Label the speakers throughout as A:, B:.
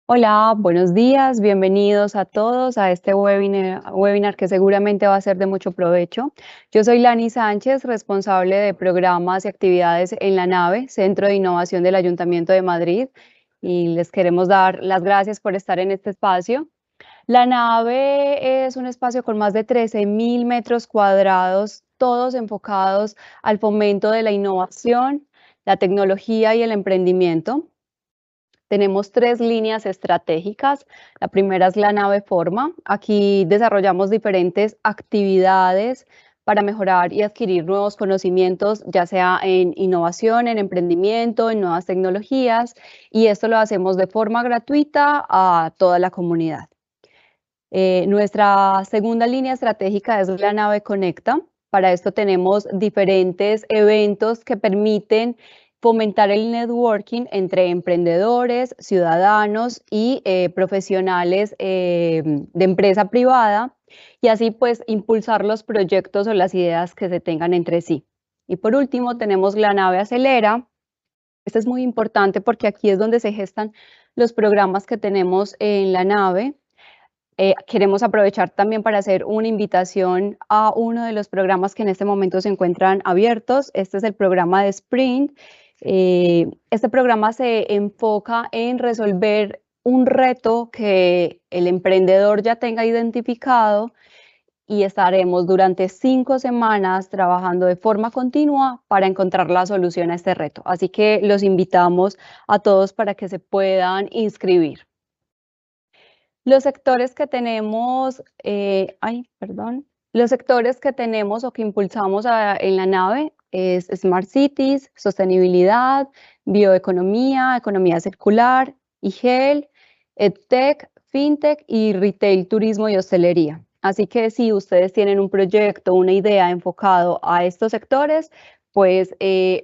A: Hola, buenos días, bienvenidos a todos a este webinar que seguramente va a ser de mucho provecho. Yo soy Lani Sánchez, responsable de programas y actividades en la NAVE, Centro de Innovación del Ayuntamiento de Madrid, y les queremos dar las gracias por estar en este espacio. La NAVE es un espacio con más de 13.000 metros cuadrados, todos enfocados al fomento de la innovación, la tecnología y el emprendimiento. Tenemos tres líneas estratégicas. La primera es la nave Forma. Aquí desarrollamos diferentes actividades para mejorar y adquirir nuevos conocimientos, ya sea en innovación, en emprendimiento, en nuevas tecnologías, y esto lo hacemos de forma gratuita a toda la comunidad. Nuestra segunda línea estratégica es la nave Conecta. Para esto tenemos diferentes eventos que permiten fomentar el networking entre emprendedores, ciudadanos y profesionales de empresa privada, y así pues impulsar los proyectos o las ideas que se tengan entre sí. Y por último tenemos la nave Acelera. Este es muy importante porque aquí es donde se gestan los programas que tenemos en la nave. Queremos aprovechar también para hacer una invitación a uno de los programas que en este momento se encuentran abiertos. Este es el programa de Sprint. Este programa se enfoca en resolver un reto que el emprendedor ya tenga identificado, y estaremos durante 5 semanas trabajando de forma continua para encontrar la solución a este reto. Así que los invitamos a todos para que se puedan inscribir. Los sectores que tenemos, los sectores que tenemos o que impulsamos en la nave es Smart Cities, sostenibilidad, bioeconomía, economía circular, IGEL, EdTech, FinTech y Retail, turismo y hostelería. Así que si ustedes tienen un proyecto, una idea enfocado a estos sectores, pues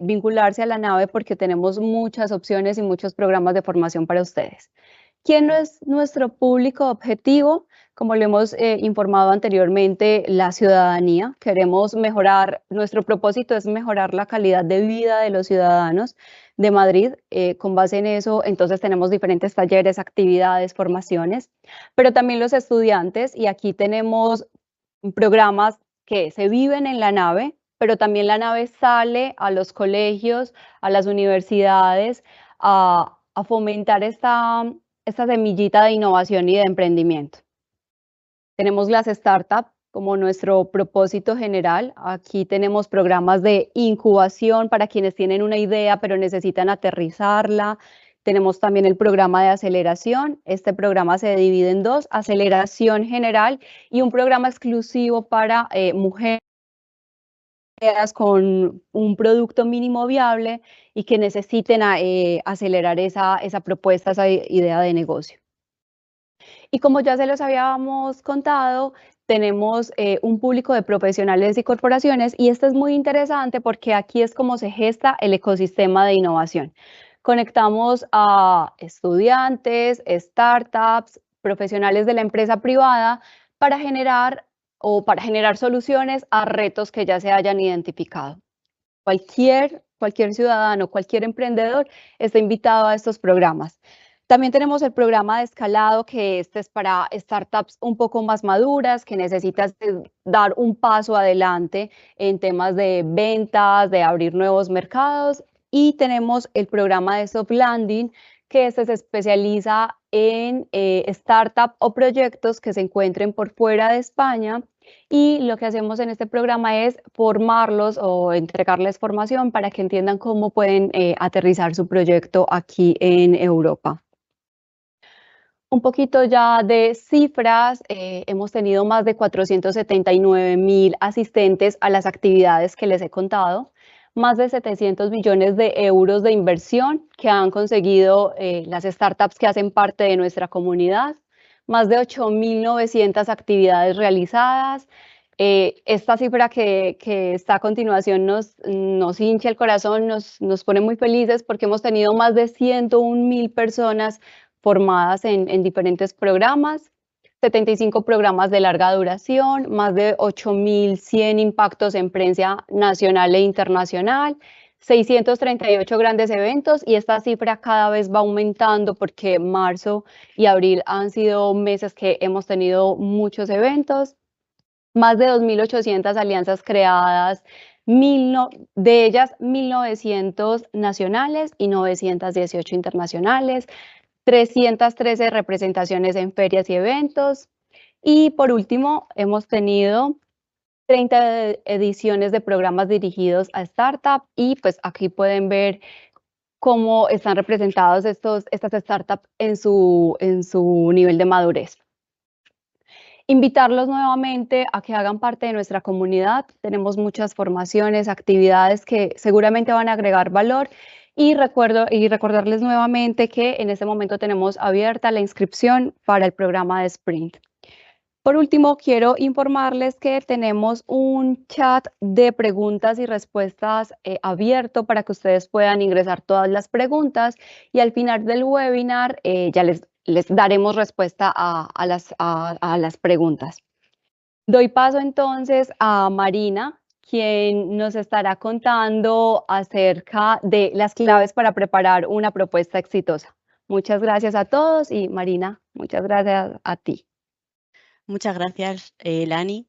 A: vincularse a la nave porque tenemos muchas opciones y muchos programas de formación para ustedes. ¿Quién es nuestro público objetivo? Como lo hemos informado anteriormente, la ciudadanía. Queremos mejorar, nuestro propósito es mejorar la calidad de vida de los ciudadanos de Madrid. Con base en eso, entonces tenemos diferentes talleres, actividades, formaciones, pero también los estudiantes, y aquí tenemos programas que se viven en la nave, pero también la nave sale a los colegios, a las universidades, a fomentar esta semillita de innovación y de emprendimiento. Tenemos las startups como nuestro propósito general. Aquí tenemos programas de incubación para quienes tienen una idea pero necesitan aterrizarla. Tenemos también el programa de aceleración. Este programa se divide en dos: aceleración general y un programa exclusivo para mujeres con un producto mínimo viable y que necesiten acelerar esa propuesta, esa idea de negocio. Y como ya se los habíamos contado, tenemos un público de profesionales y corporaciones, y esto es muy interesante porque aquí es como se gesta el ecosistema de innovación. Conectamos a estudiantes, startups, profesionales de la empresa privada para generar soluciones a retos que ya se hayan identificado. Cualquier ciudadano, cualquier emprendedor está invitado a estos programas. También tenemos el programa de escalado, que este es para startups un poco más maduras, que necesitas dar un paso adelante en temas de ventas, de abrir nuevos mercados. Y tenemos el programa de soft landing, que este se especializa en startups o proyectos que se encuentren por fuera de España, y lo que hacemos en este programa es formarlos o entregarles formación para que entiendan cómo pueden aterrizar su proyecto aquí en Europa. Un poquito ya de cifras: hemos tenido más de 479.000 asistentes a las actividades que les he contado, más de 700 millones de euros de inversión que han conseguido las startups que hacen parte de nuestra comunidad, más de 8.900 actividades realizadas. Esta cifra que está a continuación nos hincha el corazón, nos pone muy felices porque hemos tenido más de 101.000 personas formadas en diferentes programas, 75 programas de larga duración, más de 8.100 impactos en prensa nacional e internacional, 638 grandes eventos y esta cifra cada vez va aumentando porque marzo y abril han sido meses que hemos tenido muchos eventos, más de 2.800 alianzas creadas, de ellas 1.900 nacionales y 918 internacionales, 313 representaciones en ferias y eventos. Y por último, hemos tenido 30 ediciones de programas dirigidos a startup y pues aquí pueden ver cómo están representados estas startups en su nivel de madurez. Invitarlos nuevamente a que hagan parte de nuestra comunidad. Tenemos muchas formaciones, actividades que seguramente van a agregar valor y recordarles nuevamente que en este momento tenemos abierta la inscripción para el programa de Sprint. Por último, quiero informarles que tenemos un chat de preguntas y respuestas abierto para que ustedes puedan ingresar todas las preguntas y al final del webinar ya les daremos respuesta a las preguntas. Doy paso entonces a Marina, quien nos estará contando acerca de las claves para preparar una propuesta exitosa. Muchas gracias a todos y Marina, muchas gracias a ti.
B: Muchas gracias, Lani.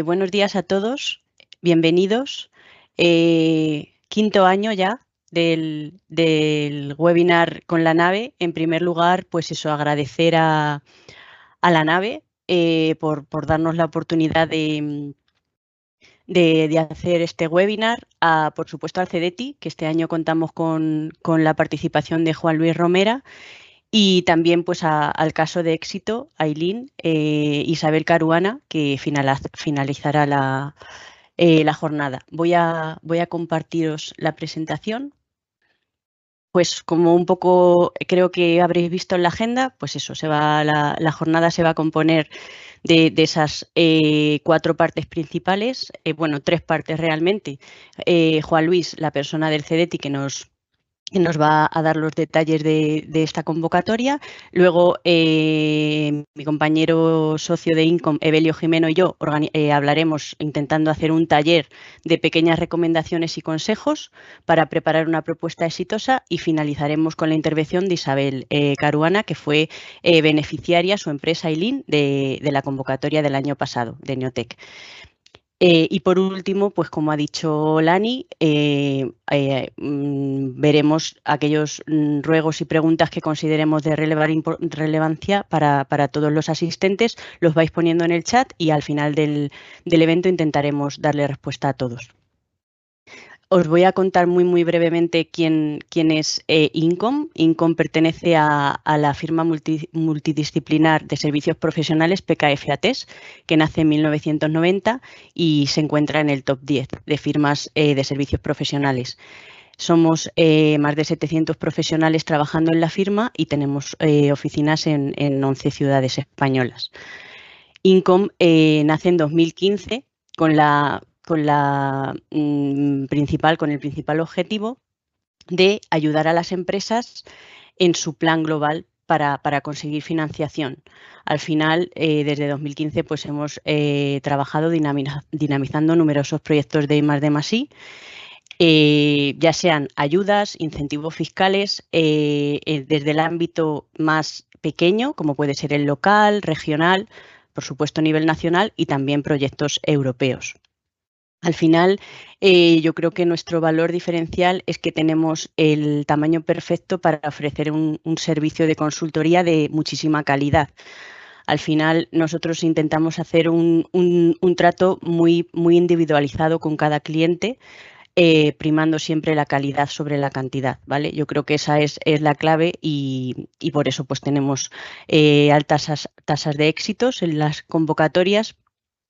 B: Buenos días a todos, bienvenidos. Quinto año ya del webinar con la nave. En primer lugar, pues eso, agradecer a la nave por darnos la oportunidad de hacer este webinar, por supuesto al CEDETI, que este año contamos con la participación de Juan Luis Romera, y también pues al caso de éxito, Ailín, Isabel Caruana, que finalizará la jornada. Voy a compartiros la presentación. Pues como un poco creo que habréis visto en la agenda, pues eso, la jornada se va a componer de esas 4 partes principales, bueno, 3 partes realmente. Juan Luis, la persona del CEDETI que nos va a dar los detalles de esta convocatoria. Luego, mi compañero socio de INCOM, Evelio Jimeno, y yo hablaremos intentando hacer un taller de pequeñas recomendaciones y consejos para preparar una propuesta exitosa y finalizaremos con la intervención de Isabel Caruana, que fue beneficiaria, su empresa Ailín, de la convocatoria del año pasado, de Neotec. Y por último, pues como ha dicho Lani, veremos aquellos ruegos y preguntas que consideremos de relevancia para todos los asistentes, los vais poniendo en el chat y al final del evento intentaremos darle respuesta a todos. Os voy a contar muy brevemente quién es INCOM. INCOM pertenece a la firma multidisciplinar de servicios profesionales PKF-ATES, que nace en 1990 y se encuentra en el top 10 de firmas de servicios profesionales. Somos más de 700 profesionales trabajando en la firma y tenemos oficinas en 11 ciudades españolas. INCOM nace en 2015 con el principal objetivo de ayudar a las empresas en su plan global para conseguir financiación. Al final, desde 2015, pues hemos trabajado dinamizando numerosos proyectos de I+D+I, ya sean ayudas, incentivos fiscales, desde el ámbito más pequeño, como puede ser el local, regional, por supuesto a nivel nacional, y también proyectos europeos. Al final, yo creo que nuestro valor diferencial es que tenemos el tamaño perfecto para ofrecer un servicio de consultoría de muchísima calidad. Al final, nosotros intentamos hacer un trato muy individualizado con cada cliente, primando siempre la calidad sobre la cantidad, ¿vale? Yo creo que esa es la clave y por eso pues tenemos altas tasas de éxitos en las convocatorias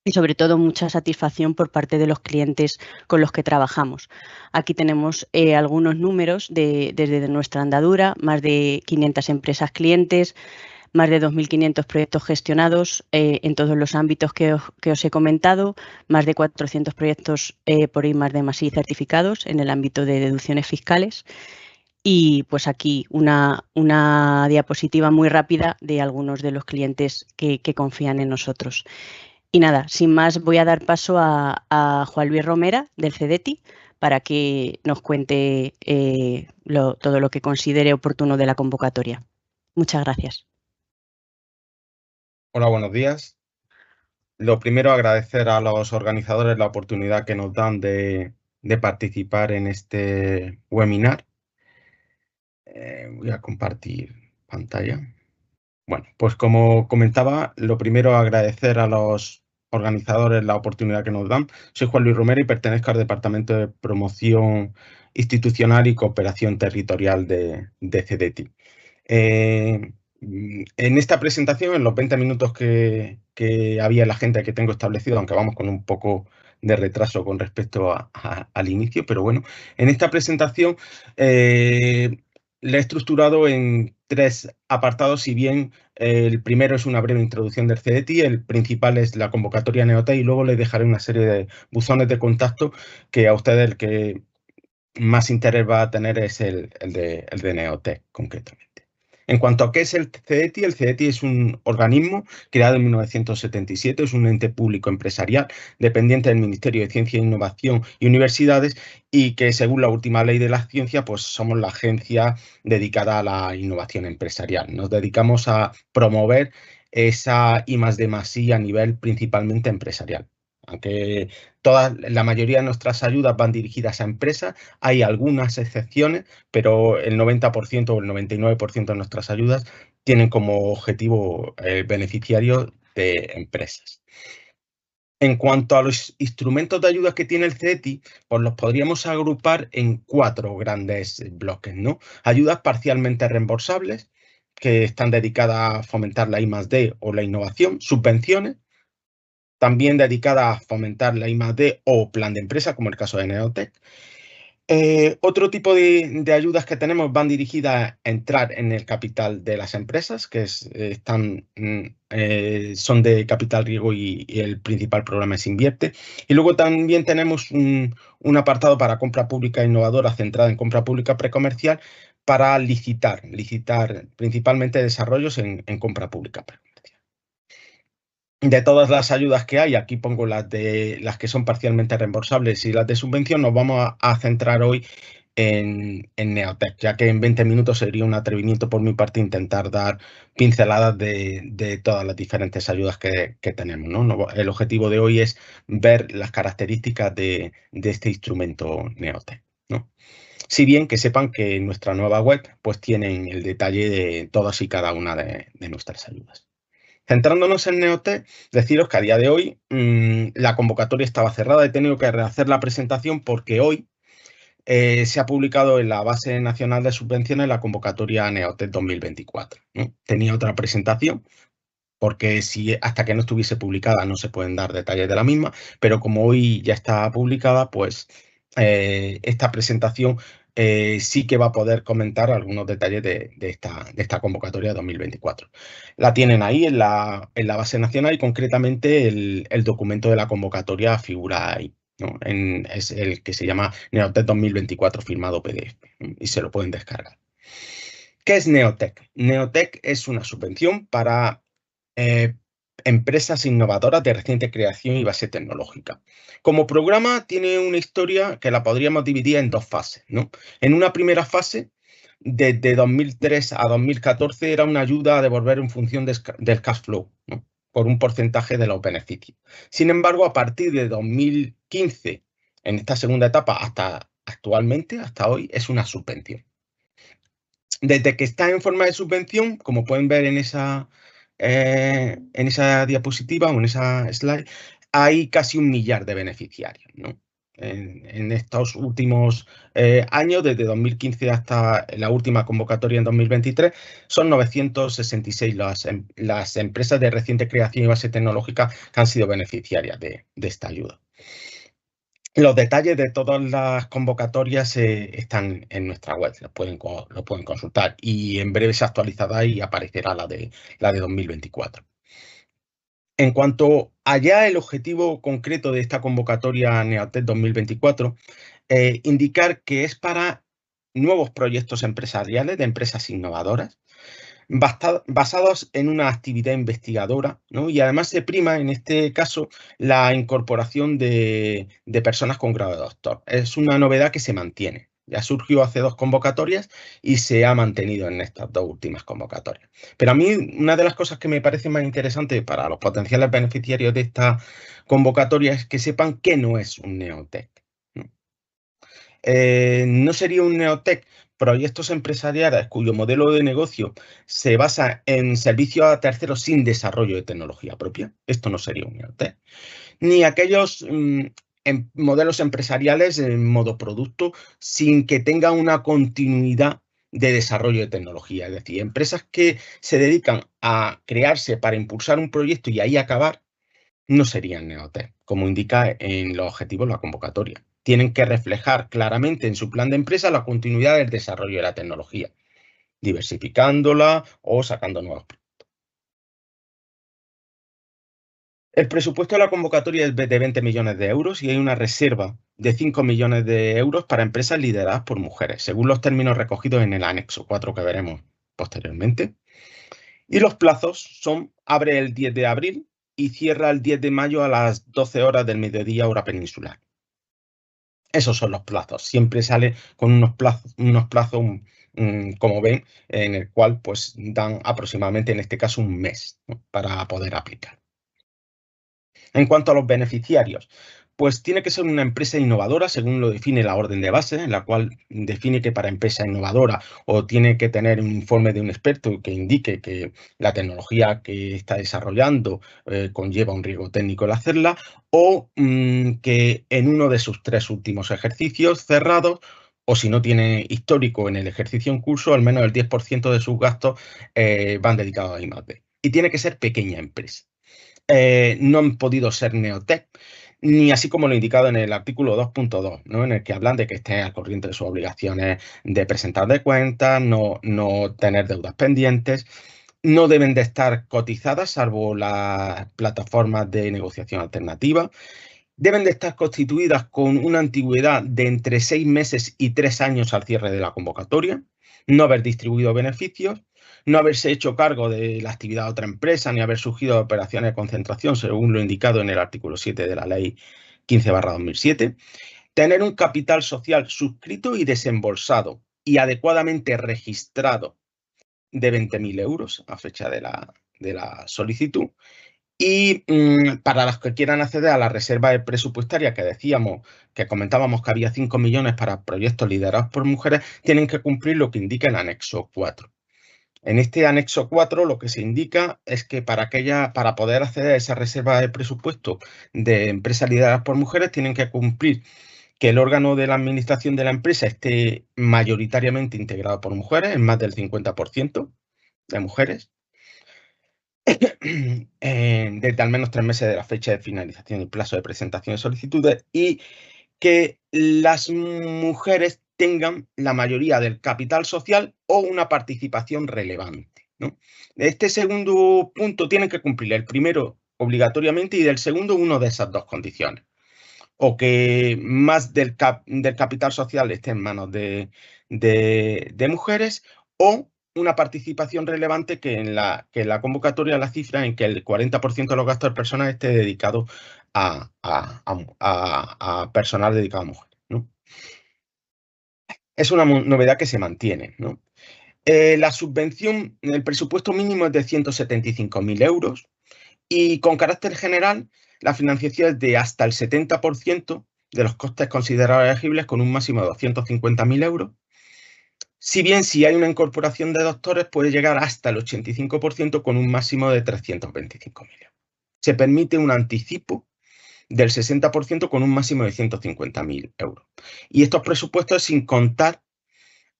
B: y sobre todo mucha satisfacción por parte de los clientes con los que trabajamos. Aquí tenemos algunos números desde nuestra andadura, más de 500 empresas clientes, más de 2.500 proyectos gestionados en todos los ámbitos que os he comentado, más de 400 proyectos por I+D+I certificados en el ámbito de deducciones fiscales. Y pues aquí una diapositiva muy rápida de algunos de los clientes que confían en nosotros. Y nada, sin más voy a dar paso a Juan Luis Romera del CDTI para que nos cuente todo lo que considere oportuno de la convocatoria. Muchas gracias.
C: Hola, buenos días. Lo primero, agradecer a los organizadores la oportunidad que nos dan de participar en este webinar. Voy a compartir pantalla. Bueno, pues como comentaba, lo primero, agradecer a los organizadores la oportunidad que nos dan. Soy Juan Luis Romero y pertenezco al Departamento de Promoción Institucional y Cooperación Territorial de CDTI. En esta presentación, en los 20 minutos que había la gente que tengo establecido, aunque vamos con un poco de retraso con respecto al inicio, pero bueno, en esta presentación la he estructurado en 3 apartados, si bien el primero es una breve introducción del CDTI, el principal es la convocatoria Neotec y luego les dejaré una serie de buzones de contacto que a ustedes el que más interés va a tener es el de Neotec, concretamente. En cuanto a qué es el CDTI es un organismo creado en 1977, es un ente público empresarial dependiente del Ministerio de Ciencia e Innovación y Universidades y que, según la última ley de la ciencia, pues somos la agencia dedicada a la innovación empresarial. Nos dedicamos a promover esa I+D+I a nivel principalmente empresarial. Aunque la mayoría de nuestras ayudas van dirigidas a empresas, hay algunas excepciones, pero el 90% o el 99% de nuestras ayudas tienen como objetivo beneficiarios de empresas. En cuanto a los instrumentos de ayuda que tiene el CDTI, pues los podríamos agrupar en 4 grandes bloques, ¿no? Ayudas parcialmente reembolsables, que están dedicadas a fomentar la I+D o la innovación, subvenciones, también dedicada a fomentar la I+D o plan de empresa, como el caso de Neotec. Otro tipo de ayudas que tenemos van dirigidas a entrar en el capital de las empresas, que son de capital riesgo y el principal programa es Invierte. Y luego también tenemos un apartado para compra pública innovadora centrada en compra pública precomercial para licitar principalmente desarrollos en compra pública precomercial. De todas las ayudas que hay, aquí pongo las que son parcialmente reembolsables y las de subvención, nos vamos a centrar hoy en Neotec, ya que en 20 minutos sería un atrevimiento por mi parte intentar dar pinceladas de todas las diferentes ayudas que tenemos, ¿no? El objetivo de hoy es ver las características de este instrumento Neotec, ¿no? Si bien que sepan que en nuestra nueva web pues tienen el detalle de todas y cada una de nuestras ayudas. Centrándonos en Neotec, deciros que a día de hoy la convocatoria estaba cerrada. He tenido que rehacer la presentación porque hoy se ha publicado en la base nacional de subvenciones la convocatoria Neotec 2024, ¿no? Tenía otra presentación porque hasta que no estuviese publicada no se pueden dar detalles de la misma, pero como hoy ya está publicada, pues esta presentación sí que va a poder comentar algunos detalles de esta convocatoria 2024. La tienen ahí en la base nacional y concretamente el documento de la convocatoria figura ahí, ¿no? Es el que se llama Neotec 2024 firmado PDF, ¿no? Y se lo pueden descargar. ¿Qué es Neotec? Neotec es una subvención para empresas innovadoras de reciente creación y base tecnológica. Como programa tiene una historia que la podríamos dividir en 2 fases, ¿no? En una primera fase, desde 2003 a 2014, era una ayuda a devolver en función del cash flow, ¿no? Por un porcentaje de los beneficios. Sin embargo, a partir de 2015, en esta segunda etapa, hasta actualmente, hasta hoy, es una subvención. Desde que está en forma de subvención, como pueden ver en esa diapositiva o en esa slide, hay casi 1 millar de beneficiarios, ¿no? En estos últimos años, desde 2015 hasta la última convocatoria en 2023, son 966 las empresas de reciente creación y base tecnológica que han sido beneficiarias de esta ayuda. Los detalles de todas las convocatorias están en nuestra web, lo pueden consultar y en breve se actualizará y aparecerá la de 2024. En cuanto allá el objetivo concreto de esta convocatoria Neotec 2024, indicar que es para nuevos proyectos empresariales de empresas innovadoras, basados en una actividad investigadora, ¿no? Y además se prima, en este caso, la incorporación de personas con grado de doctor. Es una novedad que se mantiene. Ya surgió hace 2 convocatorias y se ha mantenido en estas 2 últimas convocatorias. Pero a mí, una de las cosas que me parece más interesante para los potenciales beneficiarios de esta convocatoria es que sepan que no es un neotec, ¿no? No sería un neotec proyectos empresariales cuyo modelo de negocio se basa en servicios a terceros sin desarrollo de tecnología propia. Esto no sería un neotec. Ni aquellos modelos empresariales en modo producto sin que tenga una continuidad de desarrollo de tecnología. Es decir, empresas que se dedican a crearse para impulsar un proyecto y ahí acabar, no serían neotec, como indica en los objetivos de la convocatoria. Tienen que reflejar claramente en su plan de empresa la continuidad del desarrollo de la tecnología, diversificándola o sacando nuevos productos. El presupuesto de la convocatoria es de 20 millones de euros y hay una reserva de 5 millones de euros para empresas lideradas por mujeres, según los términos recogidos en el anexo 4 que veremos posteriormente. Y los plazos son: abre el 10 de abril y cierra el 10 de mayo a las 12 horas del mediodía, hora peninsular. Esos son los plazos. Siempre sale con unos plazos como ven, en el cual pues dan aproximadamente, en este caso, un mes, ¿no?, para poder aplicar. En cuanto a los beneficiarios, pues tiene que ser una empresa innovadora, según lo define la orden de base, en la cual define que para empresa innovadora o tiene que tener un informe de un experto que indique que la tecnología que está desarrollando conlleva un riesgo técnico el hacerla, o que en uno de sus 3 últimos ejercicios cerrados, o si no tiene histórico en el ejercicio en curso, al menos el 10% de sus gastos van dedicados a I+D. Y tiene que ser pequeña empresa. No han podido ser neotec, ni así como lo indicado en el artículo 2.2, ¿no?, en el que hablan de que estén al corriente de sus obligaciones de presentar de cuentas, no tener deudas pendientes, no deben de estar cotizadas salvo las plataformas de negociación alternativa, deben de estar constituidas con una antigüedad de entre 6 meses y 3 años al cierre de la convocatoria, no haber distribuido beneficios, no haberse hecho cargo de la actividad de otra empresa, ni haber surgido operaciones de concentración, según lo indicado en el artículo 7 de la Ley 15/2007, tener un capital social suscrito y desembolsado y adecuadamente registrado de 20.000 euros a fecha de la solicitud. Y para los que quieran acceder a la reserva presupuestaria que comentábamos que había 5 millones para proyectos liderados por mujeres, tienen que cumplir lo que indica el anexo 4. En este anexo 4 lo que se indica es que para poder acceder a esa reserva de presupuesto de empresas lideradas por mujeres, tienen que cumplir que el órgano de la administración de la empresa esté mayoritariamente integrado por mujeres, en más del 50% de mujeres, desde al menos 3 meses de la fecha de finalización y plazo de presentación de solicitudes, y que las mujeres tengan la mayoría del capital social o una participación relevante, ¿no? Este segundo punto tienen que cumplir el primero obligatoriamente y del segundo una de esas 2 condiciones. O que más del capital social esté en manos de mujeres, o una participación relevante que en la convocatoria la cifra en que el 40% de los gastos personal esté dedicado a personal dedicado a mujeres, ¿no? Es una novedad que se mantiene, ¿no? La subvención, el presupuesto mínimo es de 175.000 euros y con carácter general la financiación es de hasta el 70% de los costes considerados elegibles con un máximo de 250.000 euros. Si bien si hay una incorporación de doctores puede llegar hasta el 85% con un máximo de 325.000 euros. Se permite un anticipo del 60% con un máximo de 150.000 euros. Y estos presupuestos sin contar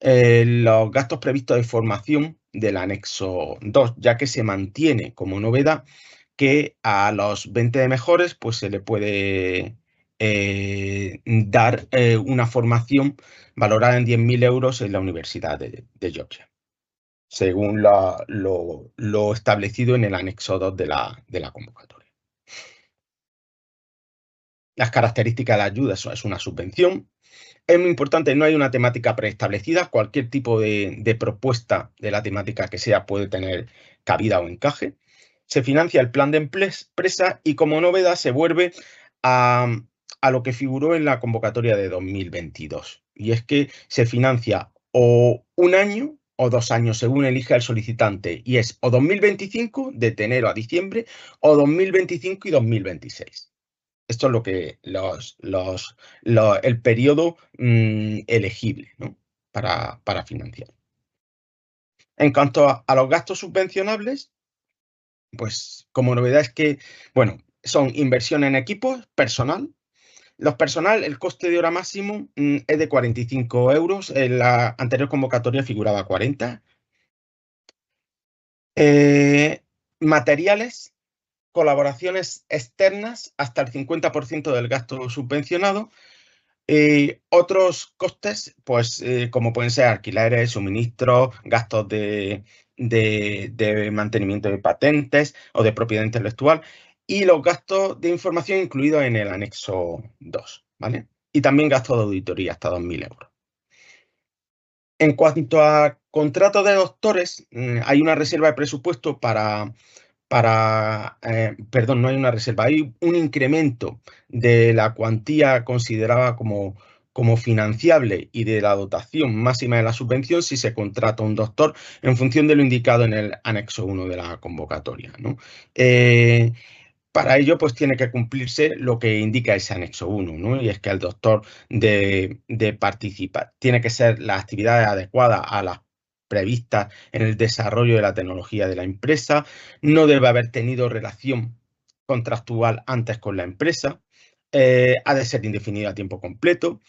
C: los gastos previstos de formación del anexo 2, ya que se mantiene como novedad que a los 20 de mejores pues se le puede dar una formación valorada en 10.000 euros en la Universidad de Georgia, según lo establecido en el anexo 2 de la convocatoria. Las características de la ayuda: es una subvención, es muy importante, no hay una temática preestablecida, cualquier tipo de propuesta de la temática que sea puede tener cabida o encaje. Se financia el plan de empresa y como novedad se vuelve a lo que figuró en la convocatoria de 2022. Y es que se financia o un año o 2 años, según elija el solicitante, y es o 2025, de enero a diciembre, o 2025 y 2026. Esto es lo que el periodo elegible, ¿no? para financiar. En cuanto a los gastos subvencionables, pues como novedad es que, bueno, son inversión en equipos, personal. Los personal, el coste de hora máximo es de 45 euros. En la anterior convocatoria figuraba 40. Materiales, colaboraciones externas, hasta el 50% del gasto subvencionado. Otros costes, pues como pueden ser alquileres, suministros, gastos de mantenimiento de patentes o de propiedad intelectual y los gastos de información incluidos en el anexo 2, ¿vale? Y también gastos de auditoría hasta 2.000 euros. En cuanto a contratos de doctores, hay una reserva de presupuesto perdón, no hay una reserva, hay un incremento de la cuantía considerada como financiable y de la dotación máxima de la subvención si se contrata un doctor en función de lo indicado en el anexo 1 de la convocatoria, ¿no? Para ello, pues tiene que cumplirse lo que indica ese anexo 1, ¿no? Y es que el doctor de participar tiene que ser las actividades adecuadas a las previstas en el desarrollo de la tecnología de la empresa, no debe haber tenido relación contractual antes con la empresa, ha de ser indefinido a tiempo completo.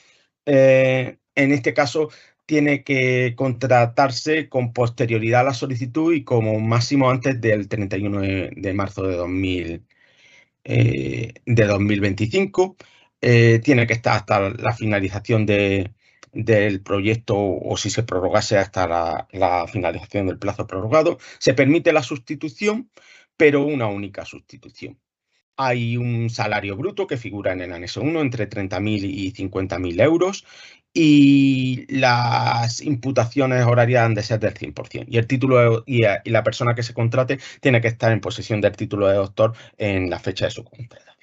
C: En este caso, tiene que contratarse con posterioridad a la solicitud y como máximo antes del 31 de marzo de 2025. Tiene que estar hasta la finalización del proyecto o si se prorrogase hasta la finalización del plazo prorrogado. Se permite la sustitución, pero una única sustitución. Hay un salario bruto que figura en el anexo 1 entre 30.000 y 50.000 euros y las imputaciones horarias han de ser del 100%. Y el título y la persona que se contrate tiene que estar en posesión del título de doctor en la fecha de su contratación.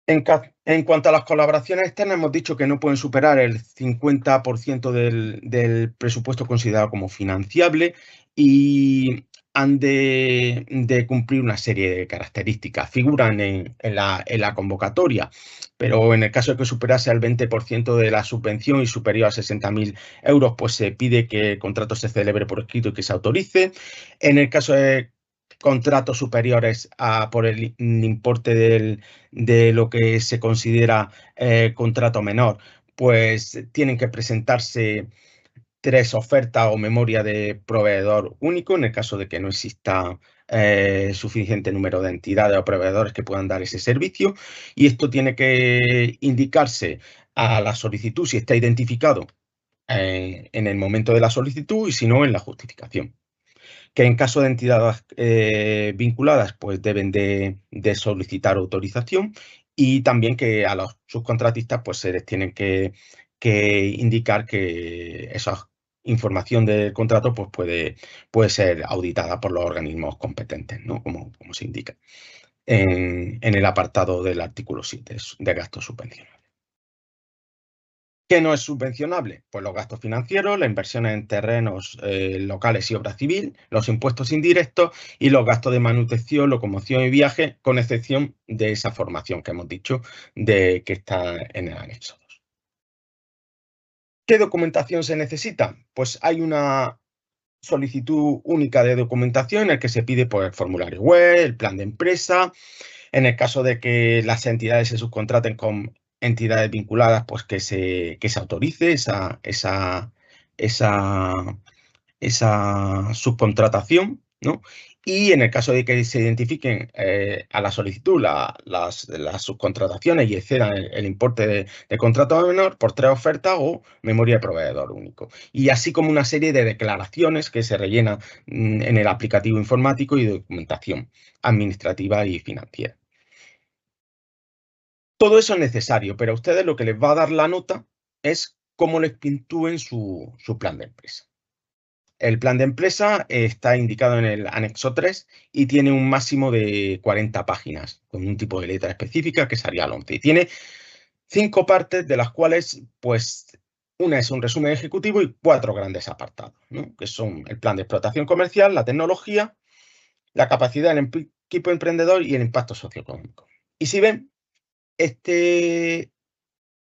C: En cuanto a las colaboraciones externas, hemos dicho que no pueden superar el 50% del presupuesto considerado como financiable y han de cumplir una serie de características. Figuran en la convocatoria, pero en el caso de que superase el 20% de la subvención y superior a 60.000 euros, pues se pide que el contrato se celebre por escrito y que se autorice. En el caso de contratos superiores por el importe de lo que se considera contrato menor, pues tienen que presentarse 3 ofertas o memoria de proveedor único en el caso de que no exista suficiente número de entidades o proveedores que puedan dar ese servicio. Y esto tiene que indicarse a la solicitud si está identificado en el momento de la solicitud y si no en la justificación. Que en caso de entidades vinculadas, pues deben de solicitar autorización y también que a los subcontratistas pues se les tienen que indicar que esa información del contrato pues puede ser auditada por los organismos competentes, ¿no? Como se indica en el apartado del artículo 7 de gastos subvencionables. ¿Qué no es subvencionable? Pues los gastos financieros, las inversiones en terrenos locales y obra civil, los impuestos indirectos y los gastos de manutención, locomoción y viaje, con excepción de esa formación que hemos dicho de que está en el anexo 2. ¿Qué documentación se necesita? Pues hay una solicitud única de documentación en la que se pide pues, el formulario web, el plan de empresa. En el caso de que las entidades se subcontraten con entidades vinculadas, pues que se autorice esa subcontratación, ¿no? Y en el caso de que se identifiquen a la solicitud las subcontrataciones y excedan el importe de contrato menor por 3 ofertas o memoria de proveedor único. Y así como una serie de declaraciones que se rellenan en el aplicativo informático y documentación administrativa y financiera. Todo eso es necesario, pero a ustedes lo que les va a dar la nota es cómo les puntúen su plan de empresa. El plan de empresa está indicado en el anexo 3 y tiene un máximo de 40 páginas, con un tipo de letra específica que sería el 11. Y tiene 5 partes, de las cuales, pues, una es un resumen ejecutivo y 4 grandes apartados, ¿no? Que son el plan de explotación comercial, la tecnología, la capacidad del equipo emprendedor y el impacto socioeconómico. Y si ven,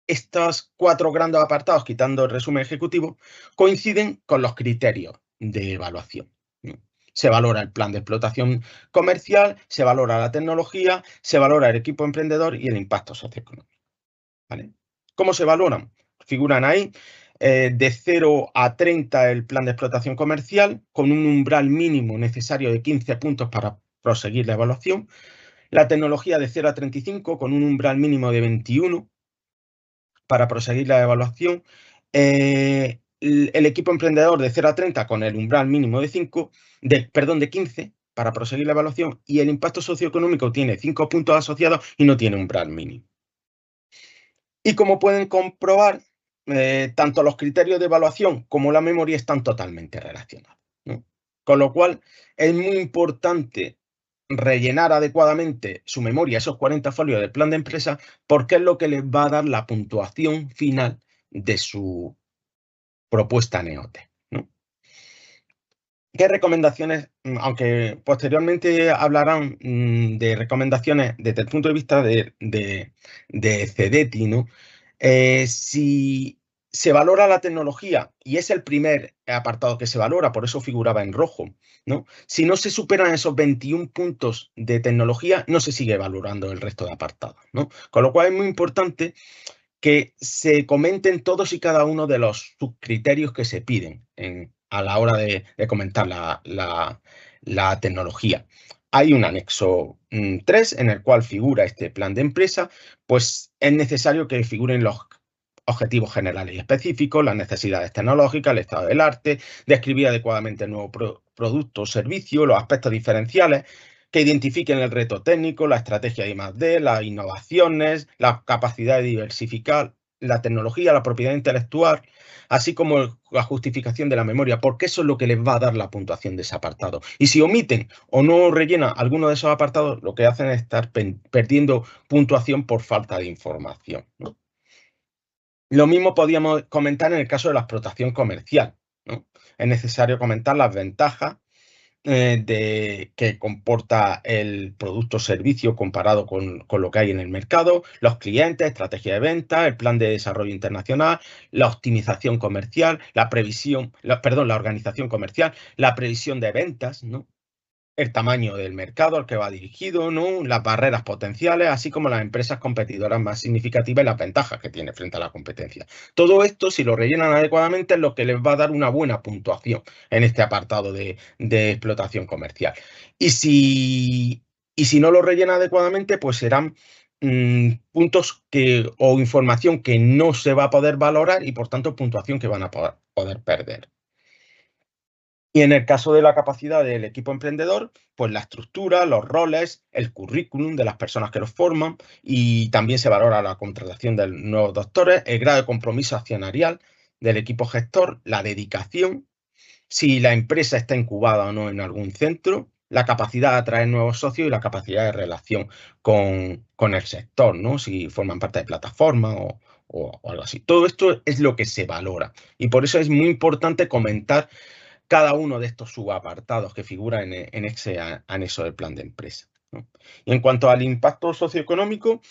C: estos 4 grandes apartados, quitando el resumen ejecutivo, coinciden con los criterios de evaluación, ¿no? Se valora el plan de explotación comercial, se valora la tecnología, se valora el equipo emprendedor y el impacto socioeconómico, ¿vale? ¿Cómo se valoran? Figuran ahí de 0 a 30 el plan de explotación comercial, con un umbral mínimo necesario de 15 puntos para proseguir la evaluación. La tecnología de 0 a 35, con un umbral mínimo de 21 para proseguir la evaluación. El equipo emprendedor de 0 a 30 con el umbral mínimo de 15 para proseguir la evaluación, y el impacto socioeconómico tiene 5 puntos asociados y no tiene umbral mínimo. Y como pueden comprobar, tanto los criterios de evaluación como la memoria están totalmente relacionados, ¿no? Con lo cual es muy importante rellenar adecuadamente su memoria, esos 40 folios del plan de empresa, porque es lo que les va a dar la puntuación final de su propuesta NEOTE, ¿no? ¿Qué recomendaciones? Aunque posteriormente hablarán de recomendaciones desde el punto de vista de CEDETI, ¿no? Si se valora la tecnología, y es el primer apartado que se valora, por eso figuraba en rojo, ¿no? Si no se superan esos 21 puntos de tecnología, no se sigue valorando el resto de apartados, ¿no? Con lo cual es muy importante que se comenten todos y cada uno de los subcriterios que se piden a la hora de comentar la tecnología. Hay un anexo 3 en el cual figura este plan de empresa, pues es necesario que figuren los objetivos generales y específicos, las necesidades tecnológicas, el estado del arte, describir adecuadamente el nuevo producto o servicio, los aspectos diferenciales, que identifiquen el reto técnico, la estrategia de I+D, las innovaciones, la capacidad de diversificar la tecnología, la propiedad intelectual, así como la justificación de la memoria, porque eso es lo que les va a dar la puntuación de ese apartado. Y si omiten o no rellenan alguno de esos apartados, lo que hacen es estar perdiendo puntuación por falta de información, ¿no? Lo mismo podríamos comentar en el caso de la explotación comercial, ¿no? Es necesario comentar las ventajas que comporta el producto o servicio comparado con lo que hay en el mercado, los clientes, estrategia de venta, el plan de desarrollo internacional, la optimización comercial, la organización comercial, la previsión de ventas, ¿no? El tamaño del mercado al que va dirigido, ¿no? Las barreras potenciales, así como las empresas competidoras más significativas y las ventajas que tiene frente a la competencia. Todo esto, si lo rellenan adecuadamente, es lo que les va a dar una buena puntuación en este apartado de explotación comercial. Y si no lo rellenan adecuadamente, pues serán puntos o información que no se va a poder valorar y, por tanto, puntuación que van a poder perder. Y en el caso de la capacidad del equipo emprendedor, pues la estructura, los roles, el currículum de las personas que los forman, y también se valora la contratación de nuevos doctores, el grado de compromiso accionarial del equipo gestor, la dedicación, si la empresa está incubada o no en algún centro, la capacidad de atraer nuevos socios y la capacidad de relación con el sector, ¿no? Si forman parte de plataformas o algo así. Todo esto es lo que se valora, y por eso es muy importante comentar cada uno de estos subapartados que figuran en ese anexo del plan de empresa, ¿no? Y en cuanto al impacto socioeconómico,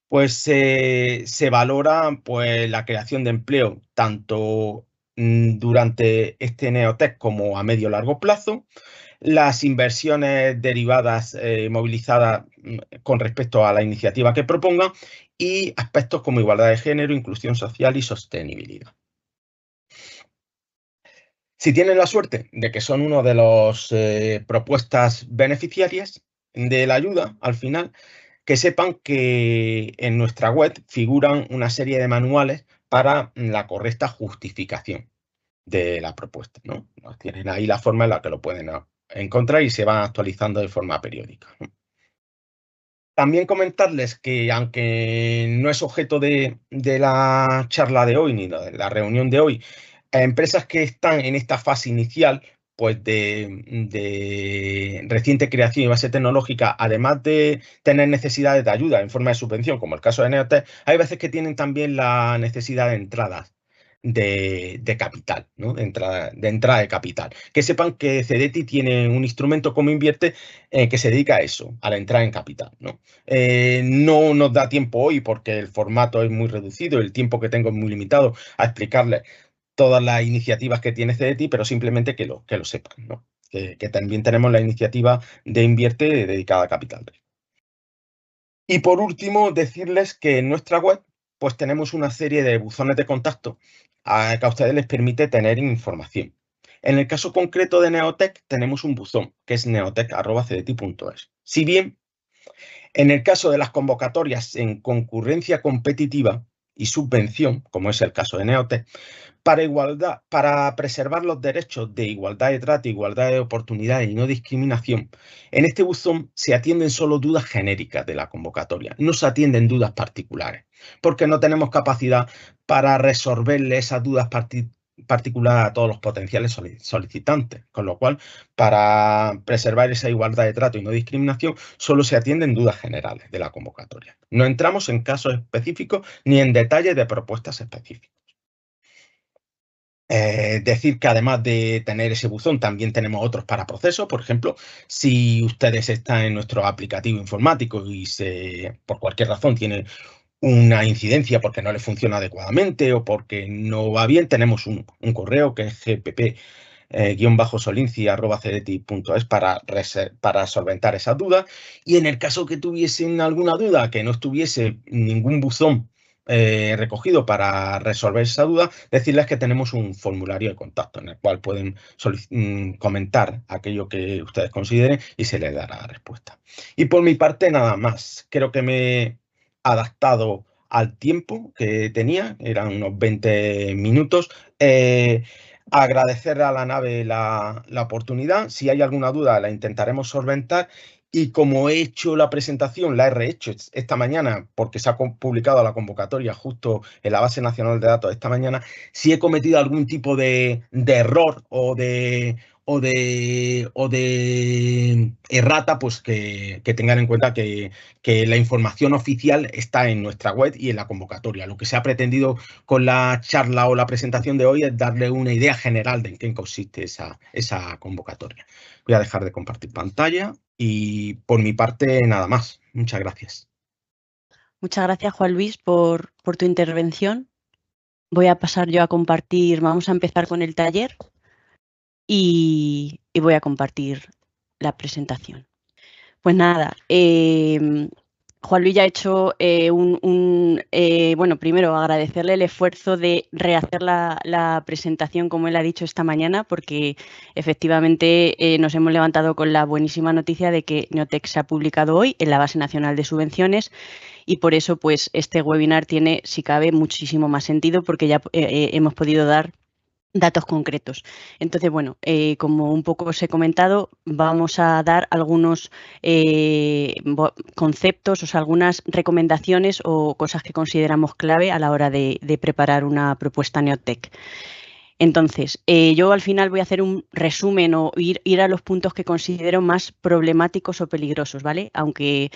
C: pues se valora, pues, la creación de empleo tanto durante este Neotec como a medio largo plazo, las inversiones derivadas movilizadas con respecto a la iniciativa que propongan, y aspectos como igualdad de género, inclusión social y sostenibilidad. Si tienen la suerte de que son uno de los propuestas beneficiarias de la ayuda, al final, que sepan que en nuestra web figuran una serie de manuales para la correcta justificación de la propuesta, ¿no? Tienen ahí la forma en la que lo pueden encontrar y se van actualizando de forma periódica, ¿no? También comentarles que, aunque no es objeto de la charla de hoy ni de la reunión de hoy, empresas que están en esta fase inicial, pues de reciente creación y base tecnológica, además de tener necesidades de ayuda en forma de subvención, como el caso de Neotec, hay veces que tienen también la necesidad de entradas de capital, ¿no? De entrada de capital. Que sepan que Cedeti tiene un instrumento como Invierte que se dedica a eso, a la entrada en capital, ¿no? No nos da tiempo hoy porque el formato es muy reducido, el tiempo que tengo es muy limitado a explicarles todas las iniciativas que tiene Cedeti, pero simplemente que lo sepan, ¿no? Que también tenemos la iniciativa de Invierte dedicada a capital. Y por último, decirles que en nuestra web pues tenemos una serie de buzones de contacto que a ustedes les permite tener información. En el caso concreto de Neotec tenemos un buzón que es neotec@cedeti.es. Si bien en el caso de las convocatorias en concurrencia competitiva y subvención, como es el caso de Neotec, para preservar los derechos de igualdad de trato, igualdad de oportunidades y no discriminación, en este buzón se atienden solo dudas genéricas de la convocatoria, no se atienden dudas particulares, porque no tenemos capacidad para resolverle esas dudas particulares a todos los potenciales solicitantes, con lo cual, para preservar esa igualdad de trato y no discriminación, solo se atienden dudas generales de la convocatoria. No entramos en casos específicos ni en detalles de propuestas específicas. Decir que además de tener ese buzón, también tenemos otros para procesos. Por ejemplo, si ustedes están en nuestro aplicativo informático y por cualquier razón tiene una incidencia porque no le funciona adecuadamente o porque no va bien, tenemos un correo que es gpp-solinci@cedeti.es para solventar esas dudas. Y en el caso que tuviesen alguna duda, que no estuviese ningún buzón recogido para resolver esa duda, decirles que tenemos un formulario de contacto en el cual pueden comentar aquello que ustedes consideren y se les dará respuesta. Y por mi parte, nada más. Creo que me he adaptado al tiempo que tenía, eran unos 20 minutos. Agradecer a la nave la oportunidad. Si hay alguna duda, la intentaremos solventar. Y como he hecho la presentación, la he rehecho esta mañana porque se ha publicado la convocatoria justo en la Base Nacional de Datos esta mañana, si he cometido algún tipo de error o de errata, pues que tengan en cuenta que la información oficial está en nuestra web y en la convocatoria. Lo que se ha pretendido con la charla o la presentación de hoy es darle una idea general de en qué consiste esa convocatoria. Voy a dejar de compartir pantalla y por mi parte nada más. Muchas gracias.
B: Muchas gracias, Juan Luis, por tu intervención. Voy a pasar yo a compartir, vamos a empezar con el taller y voy a compartir la presentación. Pues nada, Juan Luis ya ha hecho bueno, primero agradecerle el esfuerzo de rehacer la presentación como él ha dicho esta mañana, porque efectivamente nos hemos levantado con la buenísima noticia de que Neotec se ha publicado hoy en la Base Nacional de Subvenciones y por eso pues este webinar tiene, si cabe, muchísimo más sentido porque ya hemos podido dar datos concretos. Entonces, bueno, como un poco os he comentado, vamos a dar algunos conceptos, o sea, algunas recomendaciones o cosas que consideramos clave a la hora de preparar una propuesta Neotec. Entonces, yo al final voy a hacer un resumen o ir a los puntos que considero más problemáticos o peligrosos, ¿vale? Aunque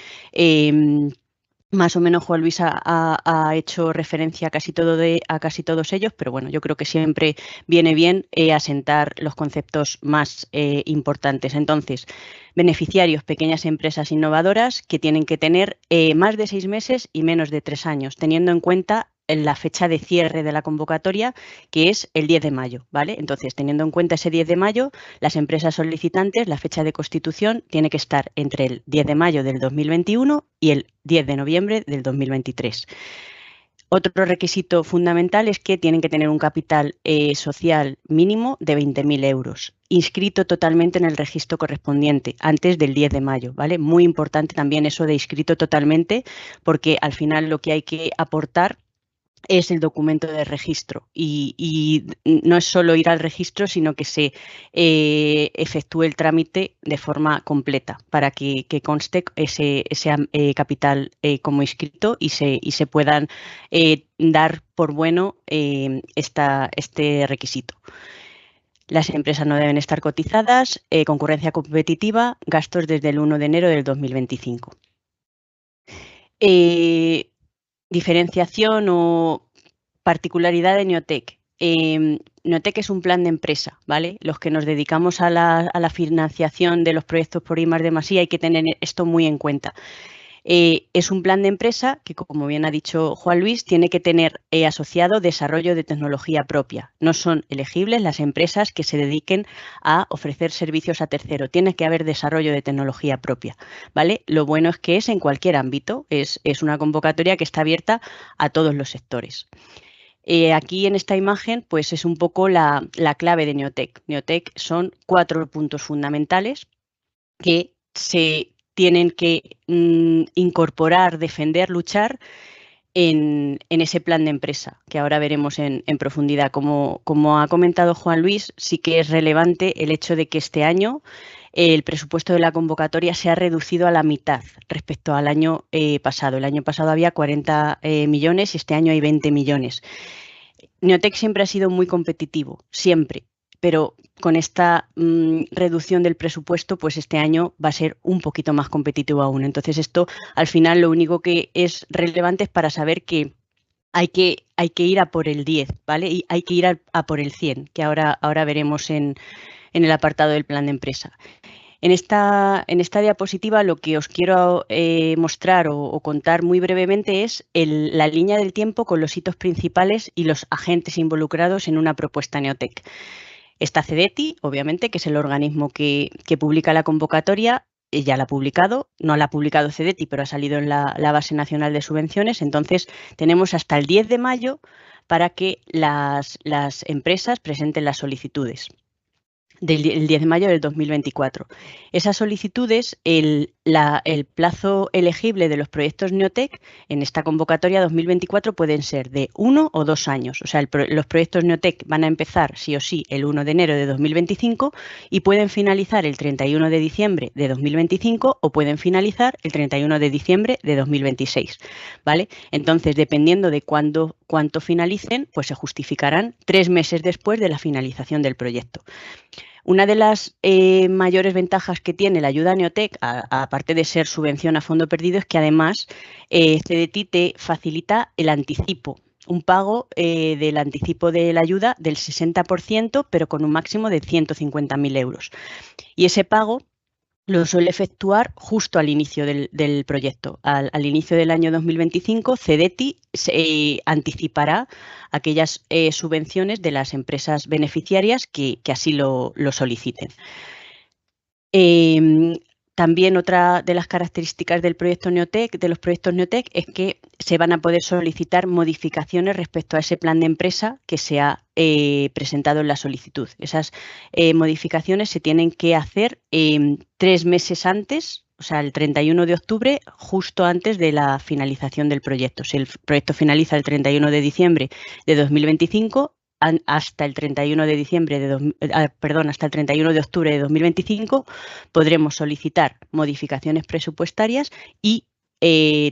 B: más o menos Juan Luis ha hecho referencia a casi todos ellos, pero bueno, yo creo que siempre viene bien asentar los conceptos más importantes. Entonces, beneficiarios, pequeñas empresas innovadoras que tienen que tener más de 6 meses y menos de 3 años, teniendo en cuenta la fecha de cierre de la convocatoria, que es el 10 de mayo, ¿vale? Entonces, teniendo en cuenta ese 10 de mayo, las empresas solicitantes, la fecha de constitución tiene que estar entre el 10 de mayo del 2021 y el 10 de noviembre del 2023. Otro requisito fundamental es que tienen que tener un capital social mínimo de 20.000 euros, inscrito totalmente en el registro correspondiente antes del 10 de mayo, ¿vale? Muy importante también eso de inscrito totalmente, porque al final lo que hay que aportar es el documento de registro y no es solo ir al registro, sino que se efectúe el trámite de forma completa para que conste ese capital como inscrito y se puedan dar por bueno este requisito. Las empresas no deben estar cotizadas, concurrencia competitiva, gastos desde el 1 de enero del 2025. Diferenciación o particularidad de Neotec. Neotec es un plan de empresa, ¿vale? Los que nos dedicamos a la financiación de los proyectos por I+D+I hay que tener esto muy en cuenta. Es un plan de empresa que, como bien ha dicho Juan Luis, tiene que tener asociado desarrollo de tecnología propia. No son elegibles las empresas que se dediquen a ofrecer servicios a tercero. Tiene que haber desarrollo de tecnología propia, ¿vale? Lo bueno es que es en cualquier ámbito. Es una convocatoria que está abierta a todos los sectores. Aquí en esta imagen pues es un poco la clave de Neotec. Neotec son 4 puntos fundamentales que se tienen que incorporar, defender, luchar en ese plan de empresa, que ahora veremos en profundidad. Como ha comentado Juan Luis, sí que es relevante el hecho de que este año el presupuesto de la convocatoria se ha reducido a la mitad respecto al año pasado. El año pasado había 40 millones y este año hay 20 millones. Neotec siempre ha sido muy competitivo, siempre, pero con esta reducción del presupuesto, pues este año va a ser un poquito más competitivo aún. Entonces esto, al final, lo único que es relevante es para saber que hay que ir a por el 10, ¿vale? Y hay que ir a por el 100, que ahora veremos en el apartado del plan de empresa. En esta diapositiva lo que os quiero mostrar o contar muy brevemente es la línea del tiempo con los hitos principales y los agentes involucrados en una propuesta Neotec. Está CEDETI, obviamente, que es el organismo que publica la convocatoria. Ya la ha publicado, no la ha publicado CEDETI, pero ha salido en la Base Nacional de Subvenciones. Entonces, tenemos hasta el 10 de mayo para que las empresas presenten las solicitudes. El 10 de mayo del 2024. Esas solicitudes, el plazo elegible de los proyectos Neotec en esta convocatoria 2024 pueden ser de 1 o 2 años. O sea, los proyectos Neotec van a empezar sí o sí el 1 de enero de 2025 y pueden finalizar el 31 de diciembre de 2025 o pueden finalizar el 31 de diciembre de 2026. ¿Vale? Entonces, dependiendo de cuánto finalicen, pues se justificarán 3 meses después de la finalización del proyecto. Una de las mayores ventajas que tiene la ayuda Neotec, aparte de ser subvención a fondo perdido, es que además CEDETI te facilita el anticipo, un pago del anticipo de la ayuda del 60%, pero con un máximo de 150.000 euros. Y ese pago lo suele efectuar justo al inicio del proyecto. Al inicio del año 2025, CEDETI anticipará aquellas subvenciones de las empresas beneficiarias que así lo soliciten. También otra de las características del proyecto Neotec, de los proyectos Neotec, es que se van a poder solicitar modificaciones respecto a ese plan de empresa que se ha presentado en la solicitud. Esas modificaciones se tienen que hacer 3 meses antes, o sea, el 31 de octubre, justo antes de la finalización del proyecto. Si el proyecto finaliza el 31 de diciembre de 2025, hasta el 31 de hasta el 31 de octubre de 2025 podremos solicitar modificaciones presupuestarias y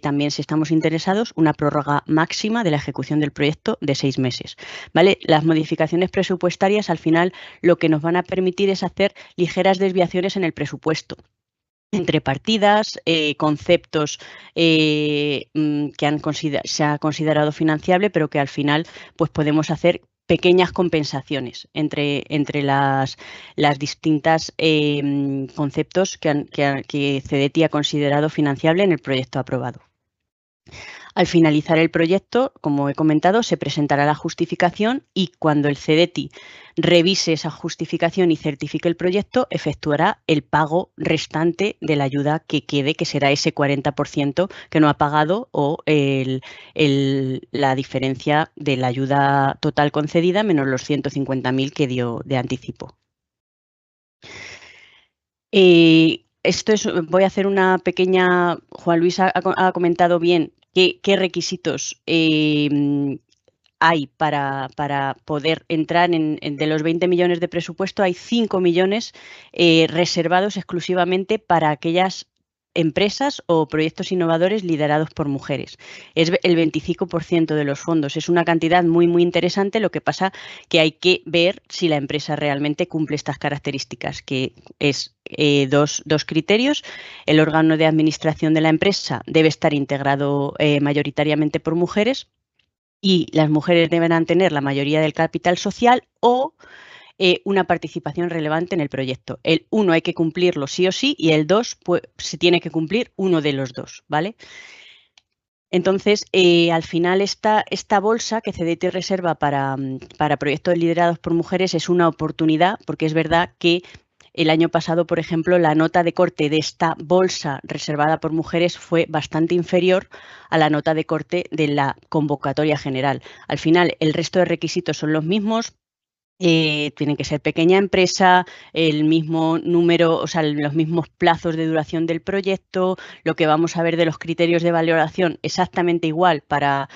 B: también, si estamos interesados, una prórroga máxima de la ejecución del proyecto de 6 meses. ¿Vale? Las modificaciones presupuestarias, al final, lo que nos van a permitir es hacer ligeras desviaciones en el presupuesto entre partidas, conceptos que se ha considerado financiable, pero que al final pues podemos hacer pequeñas compensaciones entre las distintas conceptos que CEDETI ha considerado financiable en el proyecto aprobado. Al finalizar el proyecto, como he comentado, se presentará la justificación y cuando el CEDETI revise esa justificación y certifique el proyecto, efectuará el pago restante de la ayuda que quede, que será ese 40% que no ha pagado o la diferencia de la ayuda total concedida menos los 150.000 que dio de anticipo. Voy a hacer una pequeña. Juan Luis ha comentado bien qué requisitos hay para poder entrar de los 20 millones de presupuesto, hay 5 millones reservados exclusivamente para aquellas empresas o proyectos innovadores liderados por mujeres. Es el 25% de los fondos. Es una cantidad muy, muy interesante. Lo que pasa que hay que ver si la empresa realmente cumple estas características, que es dos criterios. El órgano de administración de la empresa debe estar integrado mayoritariamente por mujeres y las mujeres deberán tener la mayoría del capital social o una participación relevante en el proyecto. El 1 hay que cumplirlo sí o sí y el 2 pues, se tiene que cumplir uno de los dos, ¿vale? Entonces, al final esta bolsa que CDT reserva para proyectos liderados por mujeres es una oportunidad, porque es verdad que el año pasado, por ejemplo, la nota de corte de esta bolsa reservada por mujeres fue bastante inferior a la nota de corte de la convocatoria general. Al final, el resto de requisitos son los mismos. Tienen que ser pequeña empresa, el mismo número, o sea, los mismos plazos de duración del proyecto, lo que vamos a ver de los criterios de valoración exactamente igual para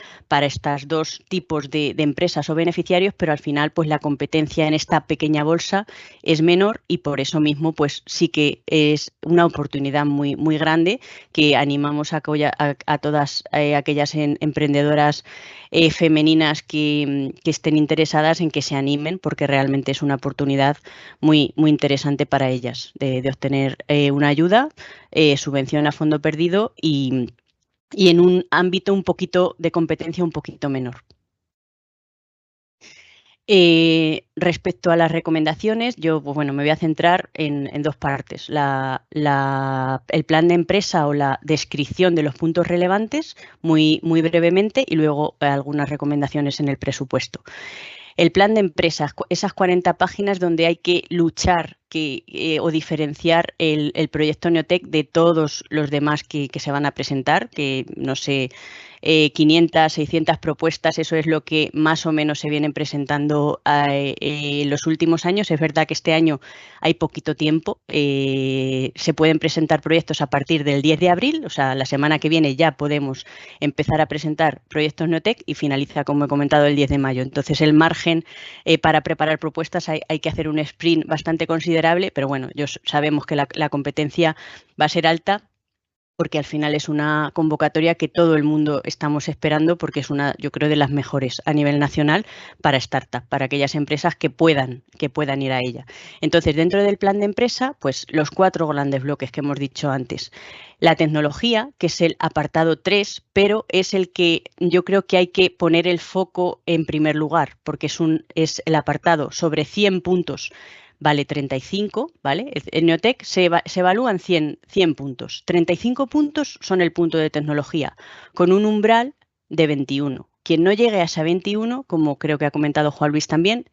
B: estos dos tipos de empresas o beneficiarios, pero al final pues la competencia en esta pequeña bolsa es menor y por eso mismo pues sí que es una oportunidad muy, muy grande que animamos a todas aquellas emprendedoras femeninas que estén interesadas en que se animen, porque realmente es una oportunidad muy, muy interesante para ellas de obtener una ayuda, subvención a fondo perdido y en un ámbito un poquito de competencia un poquito menor. Respecto a las recomendaciones, yo pues bueno, me voy a centrar en dos partes. El plan de empresa o la descripción de los puntos relevantes, muy, muy brevemente, y luego algunas recomendaciones en el presupuesto. El plan de empresa, esas 40 páginas donde hay que luchar o diferenciar el proyecto Neotec de todos los demás que se van a presentar, que no sé, 500, 600 propuestas, eso es lo que más o menos se vienen presentando en los últimos años. Es verdad que este año hay poquito tiempo, se pueden presentar proyectos a partir del 10 de abril, o sea, la semana que viene ya podemos empezar a presentar proyectos Neotec y finaliza, como he comentado, el 10 de mayo. Entonces, el margen para preparar propuestas hay que hacer un sprint bastante considerable, pero bueno, sabemos que la competencia va a ser alta, porque al final es una convocatoria que todo el mundo estamos esperando, porque es una, yo creo, de las mejores a nivel nacional para startup, para aquellas empresas que puedan ir a ella. Entonces, dentro del plan de empresa, pues los 4 grandes bloques que hemos dicho antes. La tecnología, que es el apartado 3, pero es el que yo creo que hay que poner el foco en primer lugar, porque es el apartado sobre 100 puntos. Vale 35, ¿vale? El Neotec se evalúan 100 puntos. 35 puntos son el punto de tecnología, con un umbral de 21. Quien no llegue a ese 21, como creo que ha comentado Juan Luis también,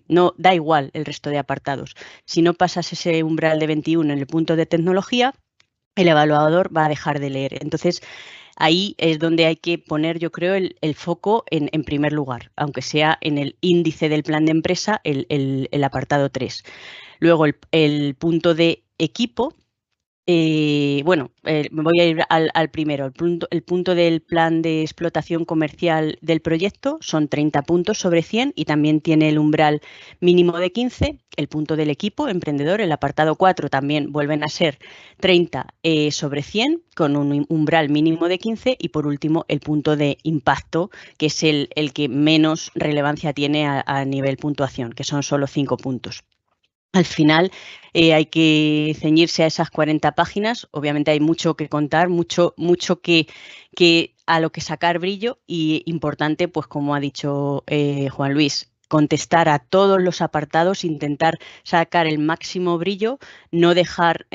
B: no da igual el resto de apartados. Si no pasas ese umbral de 21 en el punto de tecnología, el evaluador va a dejar de leer. Entonces, ahí es donde hay que poner, yo creo, el foco en primer lugar, aunque sea en el índice del plan de empresa, el apartado 3. Luego, el punto de equipo. Me voy a ir al primero. El punto del plan de explotación comercial del proyecto son 30 puntos sobre 100 y también tiene el umbral mínimo de 15. El punto del equipo emprendedor, el apartado 4, también vuelven a ser 30 sobre 100 con un umbral mínimo de 15. Y por último, el punto de impacto, que es el que menos relevancia tiene a nivel puntuación, que son solo 5 puntos. Al final hay que ceñirse a esas 40 páginas. Obviamente hay mucho que contar, mucho que a lo que sacar brillo y importante, pues como ha dicho Juan Luis, contestar a todos los apartados, intentar sacar el máximo brillo, no dejar,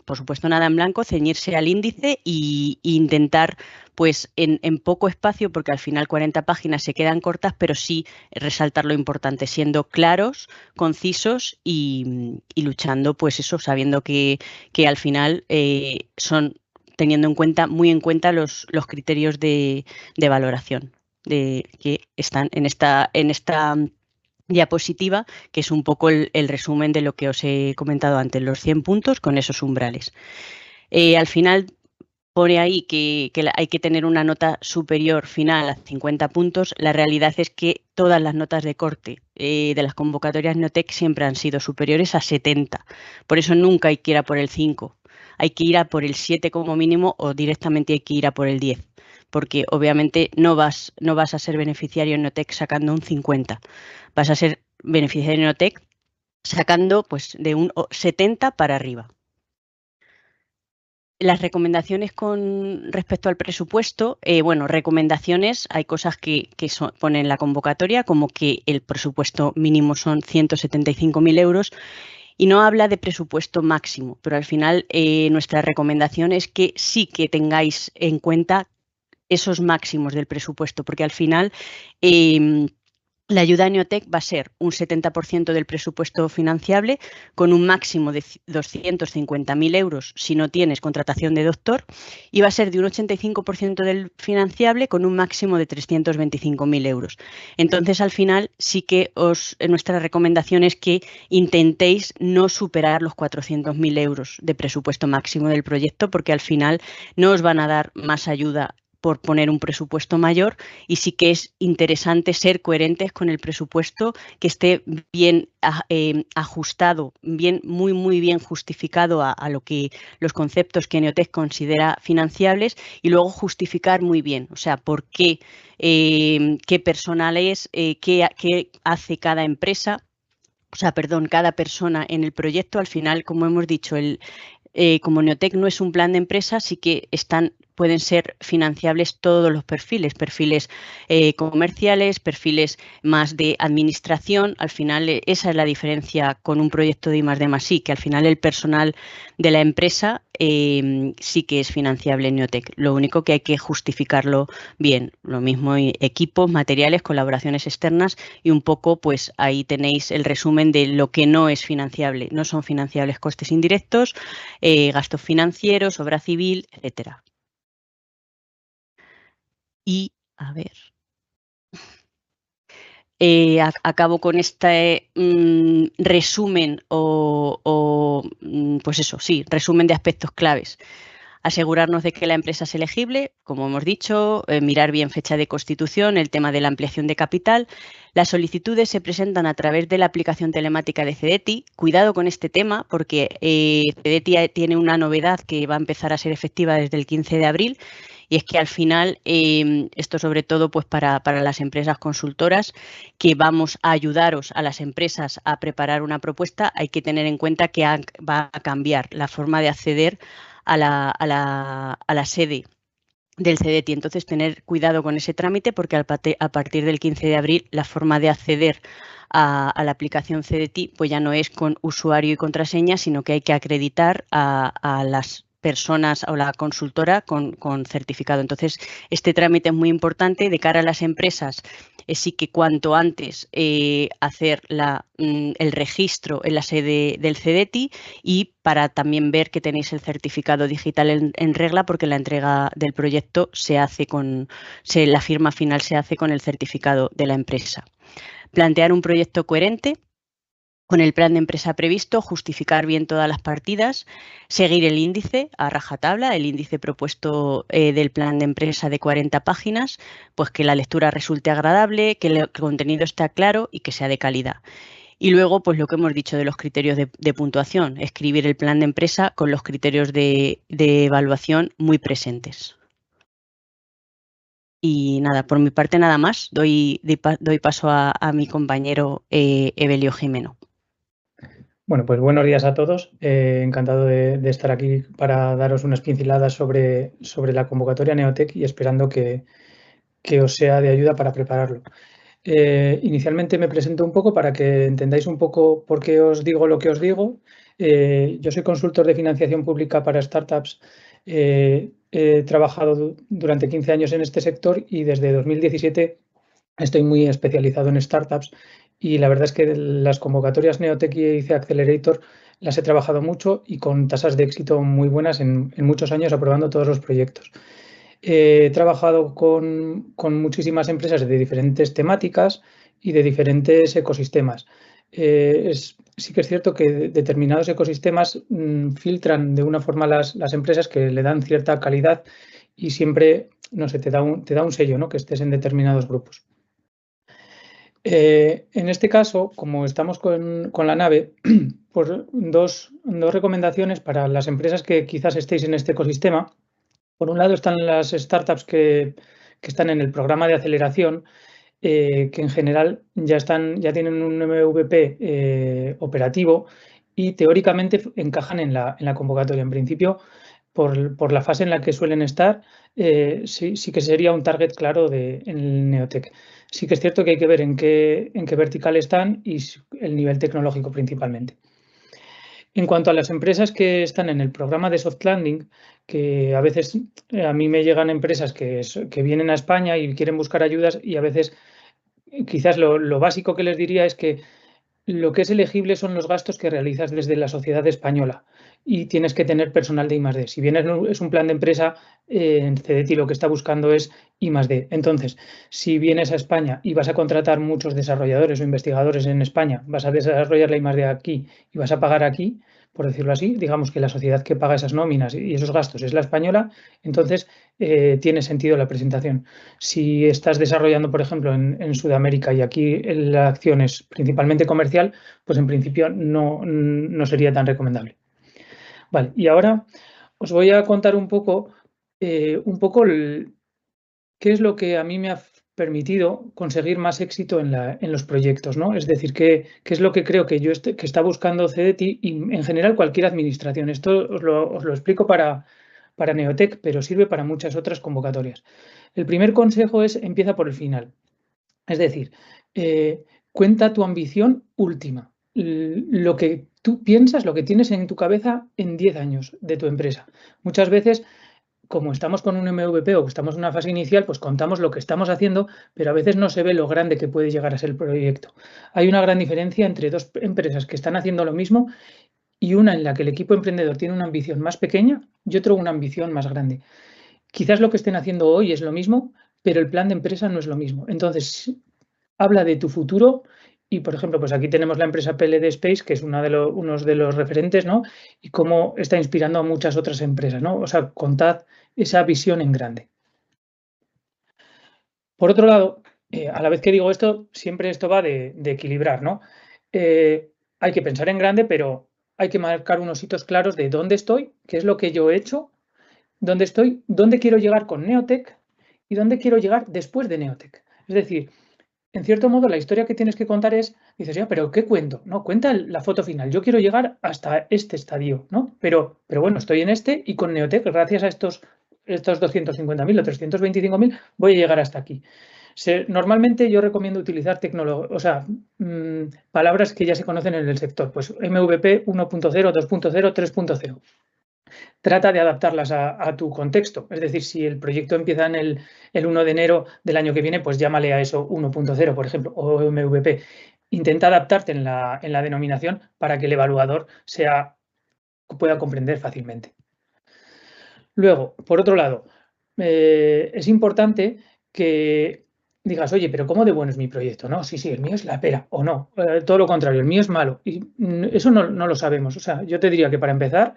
B: por supuesto, nada en blanco, ceñirse al índice e intentar, pues en poco espacio, porque al final 40 páginas se quedan cortas, pero sí resaltar lo importante, siendo claros, concisos y luchando, pues eso, sabiendo que al final son teniendo muy en cuenta los criterios de valoración que están en esta diapositiva, que es un poco el resumen de lo que os he comentado antes, los 100 puntos con esos umbrales. Al final, pone ahí que hay que tener una nota superior final a 50 puntos, la realidad es que todas las notas de corte de las convocatorias Neotec siempre han sido superiores a 70. Por eso nunca hay que ir a por el 5. Hay que ir a por el 7 como mínimo o directamente hay que ir a por el 10. Porque obviamente no vas a ser beneficiario en Neotec sacando un 50. Vas a ser beneficiario en Neotec sacando pues de un 70 para arriba. Las recomendaciones con respecto al presupuesto, bueno, recomendaciones, hay cosas que ponen en la convocatoria, como que el presupuesto mínimo son 175.000 euros y no habla de presupuesto máximo, pero al final nuestra recomendación es que sí que tengáis en cuenta esos máximos del presupuesto, porque al final la ayuda a Neotec va a ser un 70% del presupuesto financiable con un máximo de 250.000 euros si no tienes contratación de doctor y va a ser de un 85% del financiable con un máximo de 325.000 euros. Entonces, al final, sí que nuestra recomendación es que intentéis no superar los 400.000 euros de presupuesto máximo del proyecto porque al final no os van a dar más ayuda por poner un presupuesto mayor y sí que es interesante ser coherentes con el presupuesto, que esté bien ajustado, muy bien justificado a lo que los conceptos que Neotec considera financiables y luego justificar muy bien, o sea, por qué, qué personal es, qué hace cada empresa, o sea, perdón, cada persona en el proyecto. Al final, como hemos dicho, como Neotec no es un plan de empresa, sí que pueden ser financiables todos los perfiles comerciales, perfiles más de administración. Al final esa es la diferencia con un proyecto de I+D+I, que al final el personal de la empresa sí que es financiable en Neotec. Lo único que hay que justificarlo bien. Lo mismo equipos, materiales, colaboraciones externas y un poco pues ahí tenéis el resumen de lo que no es financiable. No son financiables costes indirectos, gastos financieros, obra civil, etcétera. Y, a ver, acabo con este resumen pues eso, sí, resumen de aspectos claves. Asegurarnos de que la empresa es elegible, como hemos dicho, mirar bien fecha de constitución, el tema de la ampliación de capital. Las solicitudes se presentan a través de la aplicación telemática de CEDETI. Cuidado con este tema porque CEDETI tiene una novedad que va a empezar a ser efectiva desde el 15 de abril y es que al final, esto sobre todo pues para las empresas consultoras, que vamos a ayudaros a las empresas a preparar una propuesta, hay que tener en cuenta que va a cambiar la forma de acceder a la sede del CEDETI. Entonces, tener cuidado con ese trámite porque a partir del 15 de abril la forma de acceder a la aplicación CEDETI pues ya no es con usuario y contraseña, sino que hay que acreditar a las personas o la consultora con certificado. Entonces, este trámite es muy importante de cara a las empresas. Sí que cuanto antes hacer el registro en la sede del CEDETI y para también ver que tenéis el certificado digital en regla porque la entrega del proyecto la firma final se hace con el certificado de la empresa. Plantear un proyecto coherente con el plan de empresa previsto, justificar bien todas las partidas, seguir el índice a rajatabla, el índice propuesto del plan de empresa de 40 páginas, pues que la lectura resulte agradable, que el contenido esté claro y que sea de calidad. Y luego, pues lo que hemos dicho de los criterios de puntuación, escribir el plan de empresa con los criterios de evaluación muy presentes. Y nada, por mi parte nada más, doy paso a mi compañero Evelio Jimeno.
D: Bueno, pues buenos días a todos. Encantado de estar aquí para daros unas pinceladas sobre la convocatoria Neotec y esperando que os sea de ayuda para prepararlo. Inicialmente me presento un poco para que entendáis un poco por qué os digo lo que os digo. Yo soy consultor de financiación pública para startups. He trabajado durante 15 años en este sector y desde 2017 estoy muy especializado en startups. Y la verdad es que las convocatorias Neotec y IC Accelerator las he trabajado mucho y con tasas de éxito muy buenas en muchos años aprobando todos los proyectos. He trabajado con muchísimas empresas de diferentes temáticas y de diferentes ecosistemas. sí que es cierto que determinados ecosistemas filtran de una forma las empresas que le dan cierta calidad y siempre, no sé, te da un sello, ¿no?, que estés en determinados grupos. En este caso, como estamos con la nave, pues dos recomendaciones para las empresas que quizás estéis en este ecosistema. Por un lado están las startups que están en el programa de aceleración, que en general ya tienen un MVP operativo y teóricamente encajan en la convocatoria. En principio, por la fase en la que suelen estar, sí que sería un target claro en el Neotec. Sí que es cierto que hay que ver en qué vertical están y el nivel tecnológico principalmente. En cuanto a las empresas que están en el programa de soft landing, que a veces a mí me llegan empresas que vienen a España y quieren buscar ayudas y a veces quizás lo básico que les diría es que lo que es elegible son los gastos que realizas desde la sociedad española y tienes que tener personal de I+D. Si bien es un plan de empresa, en CDTI lo que está buscando es I+D. Entonces, si vienes a España y vas a contratar muchos desarrolladores o investigadores en España, vas a desarrollar la I+D aquí y vas a pagar aquí, por decirlo así, digamos que la sociedad que paga esas nóminas y esos gastos es la española, entonces tiene sentido la presentación. Si estás desarrollando, por ejemplo, en Sudamérica y aquí la acción es principalmente comercial, pues en principio no sería tan recomendable. Vale, y ahora os voy a contar un poco qué es lo que a mí me ha permitido conseguir más éxito en los proyectos, ¿no? Es decir, qué es lo que creo que que está buscando CDTI y en general cualquier administración. Esto os lo explico para Neotec, pero sirve para muchas otras convocatorias. El primer consejo es empieza por el final. Es decir, cuenta tu ambición última, lo que tú piensas, lo que tienes en tu cabeza en 10 años de tu empresa. Muchas veces, como estamos con un MVP o estamos en una fase inicial, pues contamos lo que estamos haciendo, pero a veces no se ve lo grande que puede llegar a ser el proyecto. Hay una gran diferencia entre dos empresas que están haciendo lo mismo y una en la que el equipo emprendedor tiene una ambición más pequeña y otro una ambición más grande. Quizás lo que estén haciendo hoy es lo mismo, pero el plan de empresa no es lo mismo. Entonces, habla de tu futuro y, por ejemplo, pues aquí tenemos la empresa PLD Space, que es uno de los referentes, ¿no? Y cómo está inspirando a muchas otras empresas, ¿no? O sea, contad esa visión en grande. Por otro lado, a la vez que digo esto, siempre esto va de equilibrar, ¿no? Hay que pensar en grande, pero hay que marcar unos hitos claros de dónde estoy, qué es lo que yo he hecho, dónde estoy, dónde quiero llegar con Neotec y dónde quiero llegar después de Neotec. Es decir, en cierto modo, la historia que tienes que contar dices, ya, pero ¿qué cuento? No, cuenta la foto final. Yo quiero llegar hasta este estadio, ¿no? Pero bueno, estoy en este y con Neotec, gracias a estos 250.000 o 325.000, voy a llegar hasta aquí. Normalmente yo recomiendo utilizar palabras que ya se conocen en el sector, pues MVP 1.0, 2.0, 3.0. Trata de adaptarlas a tu contexto. Es decir, si el proyecto empieza en el 1 de enero del año que viene, pues llámale a eso 1.0, por ejemplo, o MVP. Intenta adaptarte en la denominación para que el evaluador pueda comprender fácilmente. Luego, por otro lado, es importante que digas, oye, pero ¿cómo de bueno es mi proyecto? No, sí, el mío es la pera, o no, todo lo contrario, el mío es malo. Y eso no lo sabemos. O sea, yo te diría que para empezar,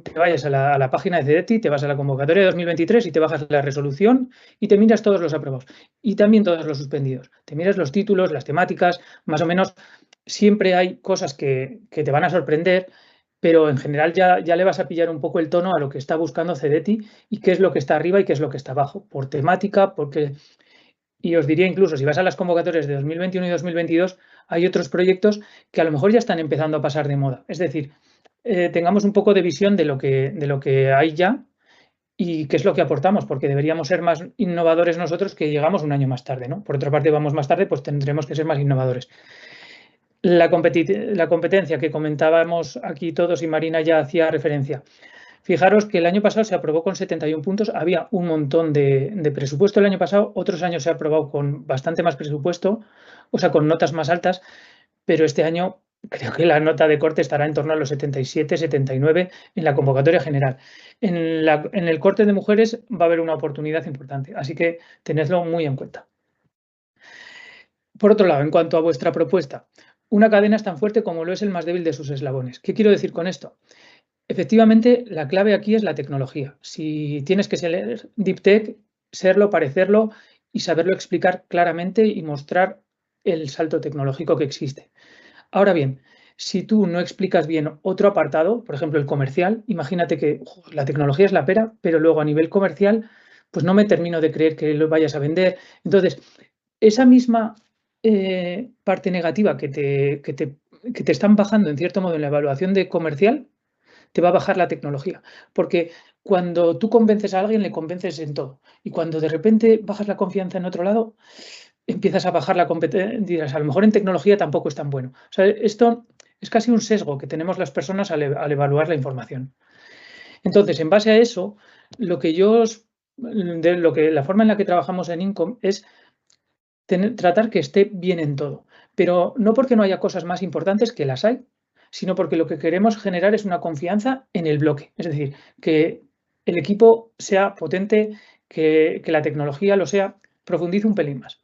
D: te vayas a la página de CDTI, te vas a la convocatoria de 2023 y te bajas la resolución y te miras todos los aprobados y también todos los suspendidos. Te miras los títulos, las temáticas, más o menos siempre hay cosas que te van a sorprender, pero en general ya le vas a pillar un poco el tono a lo que está buscando CDTI y qué es lo que está arriba y qué es lo que está abajo, por temática, y os diría incluso, si vas a las convocatorias de 2021 y 2022, hay otros proyectos que a lo mejor ya están empezando a pasar de moda. Es decir, tengamos un poco de visión de lo que hay ya y qué es lo que aportamos, porque deberíamos ser más innovadores nosotros que llegamos un año más tarde, ¿no? Por otra parte, vamos más tarde, pues tendremos que ser más innovadores. La competencia que comentábamos aquí todos y Marina ya hacía referencia. Fijaros que el año pasado se aprobó con 71 puntos, había un montón de presupuesto el año pasado, otros años se ha aprobado con bastante más presupuesto, o sea, con notas más altas, pero este año creo que la nota de corte estará en torno a los 77, 79 en la convocatoria general. En el corte de mujeres va a haber una oportunidad importante, así que tenedlo muy en cuenta. Por otro lado, en cuanto a vuestra propuesta, una cadena es tan fuerte como lo es el más débil de sus eslabones. ¿Qué quiero decir con esto? Efectivamente, la clave aquí es la tecnología. Si tienes que ser Deep Tech, serlo, parecerlo y saberlo explicar claramente y mostrar el salto tecnológico que existe. Ahora bien, si tú no explicas bien otro apartado, por ejemplo, el comercial, imagínate que la tecnología es la pera, pero luego a nivel comercial, pues no me termino de creer que lo vayas a vender. Entonces, esa misma parte negativa que te están bajando, en cierto modo, en la evaluación de comercial, te va a bajar la tecnología. Porque cuando tú convences a alguien, le convences en todo. Y cuando de repente bajas la confianza en otro lado, empiezas a bajar la competencia, dirás, a lo mejor en tecnología tampoco es tan bueno. O sea, esto es casi un sesgo que tenemos las personas al evaluar la información. Entonces, en base a eso, la forma en la que trabajamos en Income es tratar que esté bien en todo. Pero no porque no haya cosas más importantes, que las hay, sino porque lo que queremos generar es una confianza en el bloque. Es decir, que el equipo sea potente, que la tecnología lo sea, profundice un pelín más.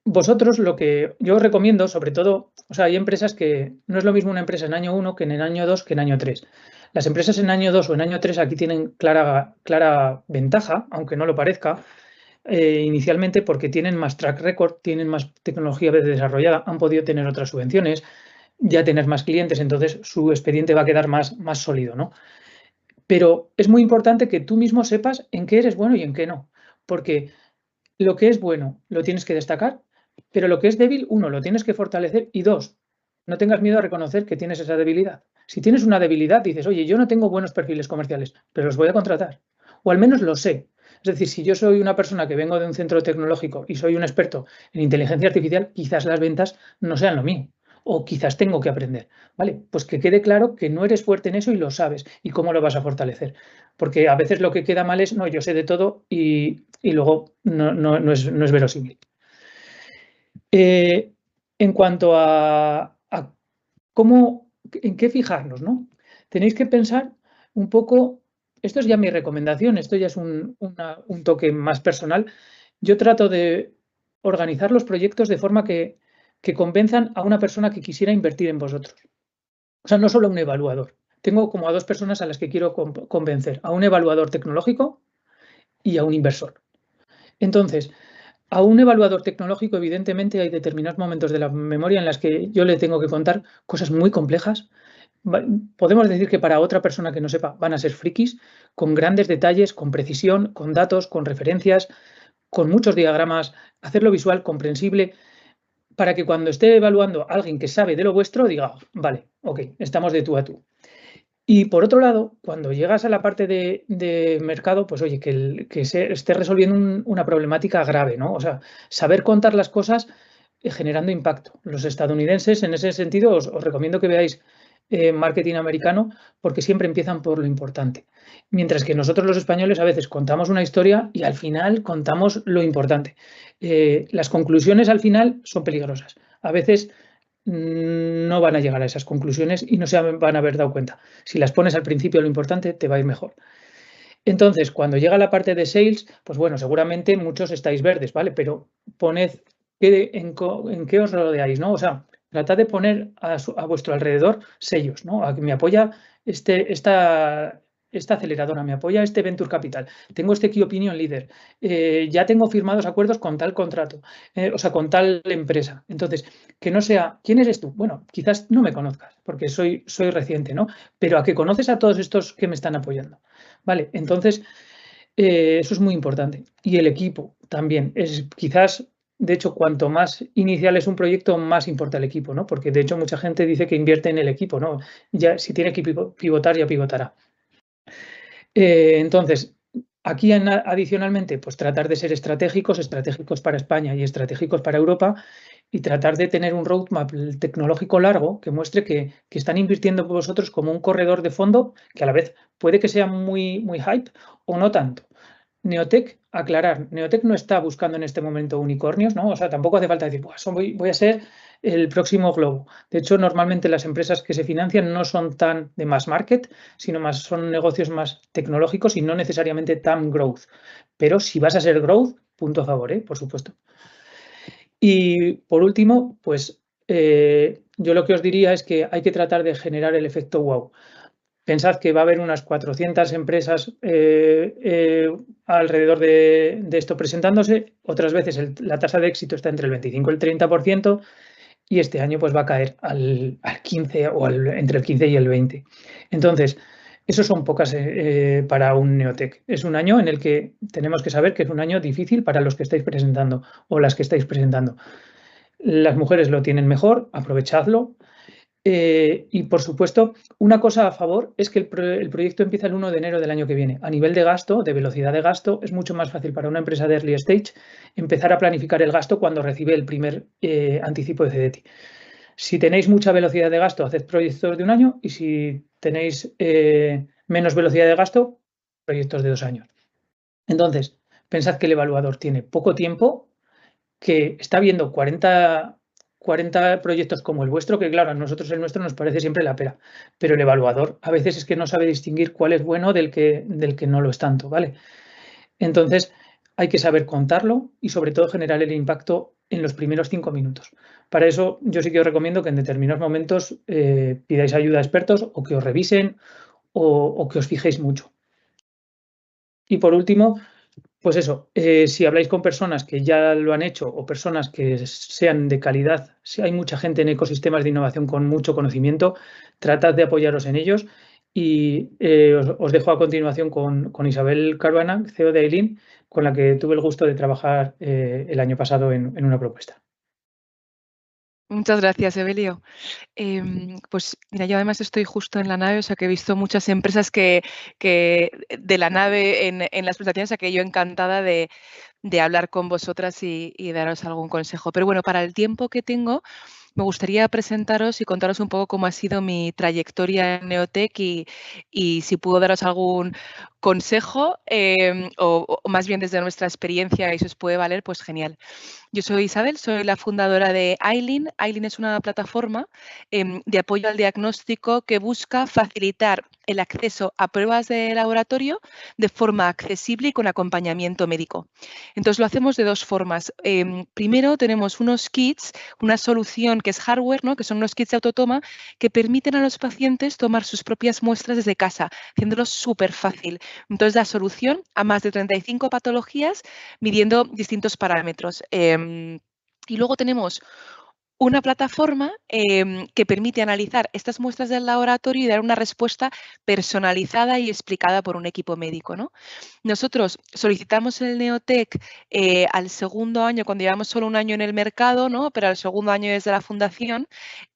D: Vosotros, lo que yo os recomiendo, sobre todo, o sea, hay empresas que no es lo mismo una empresa en año 1 que en el año 2 que en año 3. Las empresas en año 2 o en año 3 aquí tienen clara ventaja, aunque no lo parezca, inicialmente porque tienen más track record, tienen más tecnología desarrollada, han podido tener otras subvenciones, ya tener más clientes, entonces su expediente va a quedar más sólido, ¿no? Pero es muy importante que tú mismo sepas en qué eres bueno y en qué no, porque lo que es bueno lo tienes que destacar, pero lo que es débil, uno, lo tienes que fortalecer y dos, no tengas miedo a reconocer que tienes esa debilidad. Si tienes una debilidad, dices, oye, yo no tengo buenos perfiles comerciales, pero los voy a contratar, o al menos lo sé. Es decir, si yo soy una persona que vengo de un centro tecnológico y soy un experto en inteligencia artificial, quizás las ventas no sean lo mío, o quizás tengo que aprender, ¿vale? Pues que quede claro que no eres fuerte en eso y lo sabes, y cómo lo vas a fortalecer. Porque a veces lo que queda mal es, no, yo sé de todo y luego no es verosímil. En cuanto a en qué fijarnos, ¿no? Tenéis que pensar un poco, esto es ya mi recomendación, esto ya es un toque más personal. Yo trato de organizar los proyectos de forma que convenzan a una persona que quisiera invertir en vosotros. O sea, no solo a un evaluador. Tengo como a dos personas a las que quiero convencer, a un evaluador tecnológico y a un inversor. Entonces, a un evaluador tecnológico, evidentemente, hay determinados momentos de la memoria en las que yo le tengo que contar cosas muy complejas. Podemos decir que para otra persona que no sepa van a ser frikis, con grandes detalles, con precisión, con datos, con referencias, con muchos diagramas, hacerlo visual, comprensible, para que cuando esté evaluando a alguien que sabe de lo vuestro, diga, vale, ok, estamos de tú a tú. Y por otro lado, cuando llegas a la parte de mercado, pues oye, que se esté resolviendo una problemática grave, ¿no? O sea, saber contar las cosas generando impacto. Los estadounidenses, en ese sentido, os recomiendo que veáis marketing americano, porque siempre empiezan por lo importante. Mientras que nosotros los españoles a veces contamos una historia y al final contamos lo importante. Las conclusiones al final son peligrosas. A veces no van a llegar a esas conclusiones y no se van a haber dado cuenta. Si las pones al principio lo importante, te va a ir mejor. Entonces, cuando llega la parte de sales, pues bueno, seguramente muchos estáis verdes, ¿vale? Pero poned en qué os rodeáis, ¿no? O sea, tratad de poner a vuestro alrededor sellos, ¿no? A que me apoya esta aceleradora, me apoya este Venture Capital, tengo este Key Opinion Leader, ya tengo firmados acuerdos con tal contrato, o sea, con tal empresa. Entonces, que no sea, ¿quién eres tú? Bueno, quizás no me conozcas, porque soy reciente, ¿no? Pero a que conoces a todos estos que me están apoyando. Vale, entonces, eso es muy importante. Y el equipo también. Es quizás, de hecho, cuanto más inicial es un proyecto, más importa el equipo, ¿no? Porque, de hecho, mucha gente dice que invierte en el equipo, ¿no? Ya, si tiene que pivotar, ya pivotará. Entonces, aquí adicionalmente, pues tratar de ser estratégicos para España y estratégicos para Europa, y tratar de tener un roadmap tecnológico largo que muestre que están invirtiendo vosotros como un corredor de fondo, que a la vez puede que sea muy hype o no tanto. Neotec, aclarar, Neotec no está buscando en este momento unicornios, ¿no? O sea, tampoco hace falta decir, voy a ser el próximo globo. De hecho, normalmente las empresas que se financian no son tan de mass market, sino son negocios más tecnológicos y no necesariamente tan growth. Pero si vas a ser growth, punto a favor, por supuesto. Y por último, pues yo lo que os diría es que hay que tratar de generar el efecto wow. Pensad que va a haber unas 400 empresas alrededor de esto presentándose. Otras veces la tasa de éxito está entre el 25 y el 30%, y este año pues va a caer al 15 o entre el 15 y el 20. Entonces, eso son pocas para un Neotec. Es un año en el que tenemos que saber que es un año difícil para los que estáis presentando o las que estáis presentando. Las mujeres lo tienen mejor, aprovechadlo. Y por supuesto, una cosa a favor es que el proyecto empieza el 1 de enero del año que viene. A nivel de gasto, de velocidad de gasto, es mucho más fácil para una empresa de early stage empezar a planificar el gasto cuando recibe el primer anticipo de CDTI. Si tenéis mucha velocidad de gasto, haced proyectos de un año, y si tenéis menos velocidad de gasto, proyectos de 2 años. Entonces, pensad que el evaluador tiene poco tiempo, que está viendo 40 proyectos como el vuestro, que claro, a nosotros el nuestro nos parece siempre la pera, pero el evaluador a veces es que no sabe distinguir cuál es bueno del que no lo es tanto, ¿vale? Entonces, hay que saber contarlo y sobre todo generar el impacto en los primeros 5 minutos. Para eso yo sí que os recomiendo que en determinados momentos pidáis ayuda a expertos, o que os revisen, o que os fijéis mucho. Y por último, pues eso, si habláis con personas que ya lo han hecho o personas que sean de calidad, si hay mucha gente en ecosistemas de innovación con mucho conocimiento, tratad de apoyaros en ellos. Y os dejo a continuación con Isabel Caruana, CEO de Ailin, con la que tuve el gusto de trabajar el año pasado en una propuesta.
E: Muchas gracias, Evelio. Pues mira, yo además estoy justo en la nave, o sea que he visto muchas empresas que de la nave en las presentaciones, o sea que yo encantada de hablar con vosotras y daros algún consejo. Pero bueno, para el tiempo que tengo, me gustaría presentaros y contaros un poco cómo ha sido mi trayectoria en Neotec y si puedo daros algún consejo o más bien desde nuestra experiencia y si os puede valer, pues genial. Yo soy Isabel, soy la fundadora de Ailin. Ailin es una plataforma de apoyo al diagnóstico que busca facilitar el acceso a pruebas de laboratorio de forma accesible y con acompañamiento médico. Entonces lo hacemos de dos formas. Primero tenemos unos kits, una solución que es hardware, ¿no? Que son unos kits de autotoma que permiten a los pacientes tomar sus propias muestras desde casa, haciéndolo súper fácil. Entonces da solución a más de 35 patologías midiendo distintos parámetros. Y luego tenemos una plataforma que permite analizar estas muestras del laboratorio y dar una respuesta personalizada y explicada por un equipo médico, ¿no? Nosotros solicitamos el Neotec al segundo año, cuando llevamos solo un año en el mercado, ¿no? Pero al segundo año desde la fundación,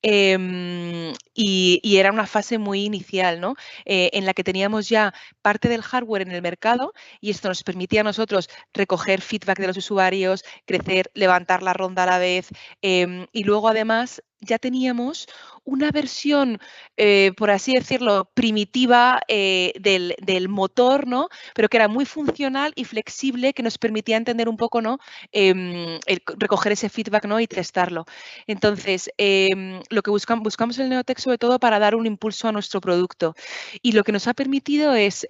E: y era una fase muy inicial, ¿no? En la que teníamos ya parte del hardware en el mercado y esto nos permitía a nosotros recoger feedback de los usuarios, crecer, levantar la ronda a la vez y luego además ya teníamos una versión, por así decirlo, primitiva del motor, ¿no? Pero que era muy funcional y flexible, que nos permitía entender un poco, ¿no? Recoger ese feedback, ¿no? Y testarlo. Entonces, lo que buscamos el Neotec sobre todo para dar un impulso a nuestro producto. Y lo que nos ha permitido es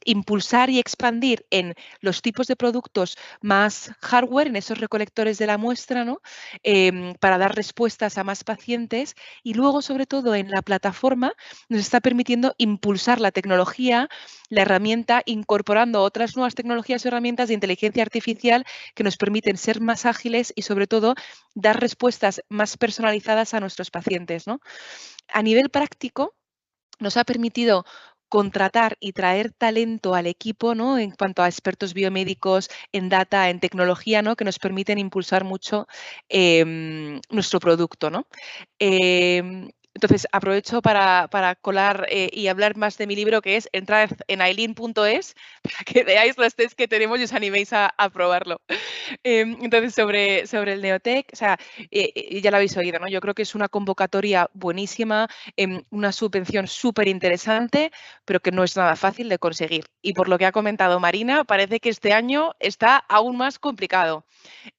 E: impulsar y expandir en los tipos de productos más hardware, en esos recolectores de la muestra, ¿no? Para dar respuestas a más pacientes y luego, sobre todo, en la plataforma nos está permitiendo impulsar la tecnología, la herramienta, incorporando otras nuevas tecnologías o herramientas de inteligencia artificial que nos permiten ser más ágiles y, sobre todo, dar respuestas más personalizadas a nuestros pacientes, ¿no? A nivel práctico, nos ha permitido contratar y traer talento al equipo, ¿no? En cuanto a expertos biomédicos, en data, en tecnología, ¿no? Que nos permiten impulsar mucho nuestro producto, ¿no? Entonces, aprovecho para colar y hablar más de mi libro, que es entrar en ailin.es, para que veáis los tests que tenemos y os animéis a probarlo. Entonces, sobre el Neotec, o sea, ya lo habéis oído, ¿no? Yo creo que es una convocatoria buenísima, una subvención súper interesante, pero que no es nada fácil de conseguir. Y por lo que ha comentado Marina, parece que este año está aún más complicado.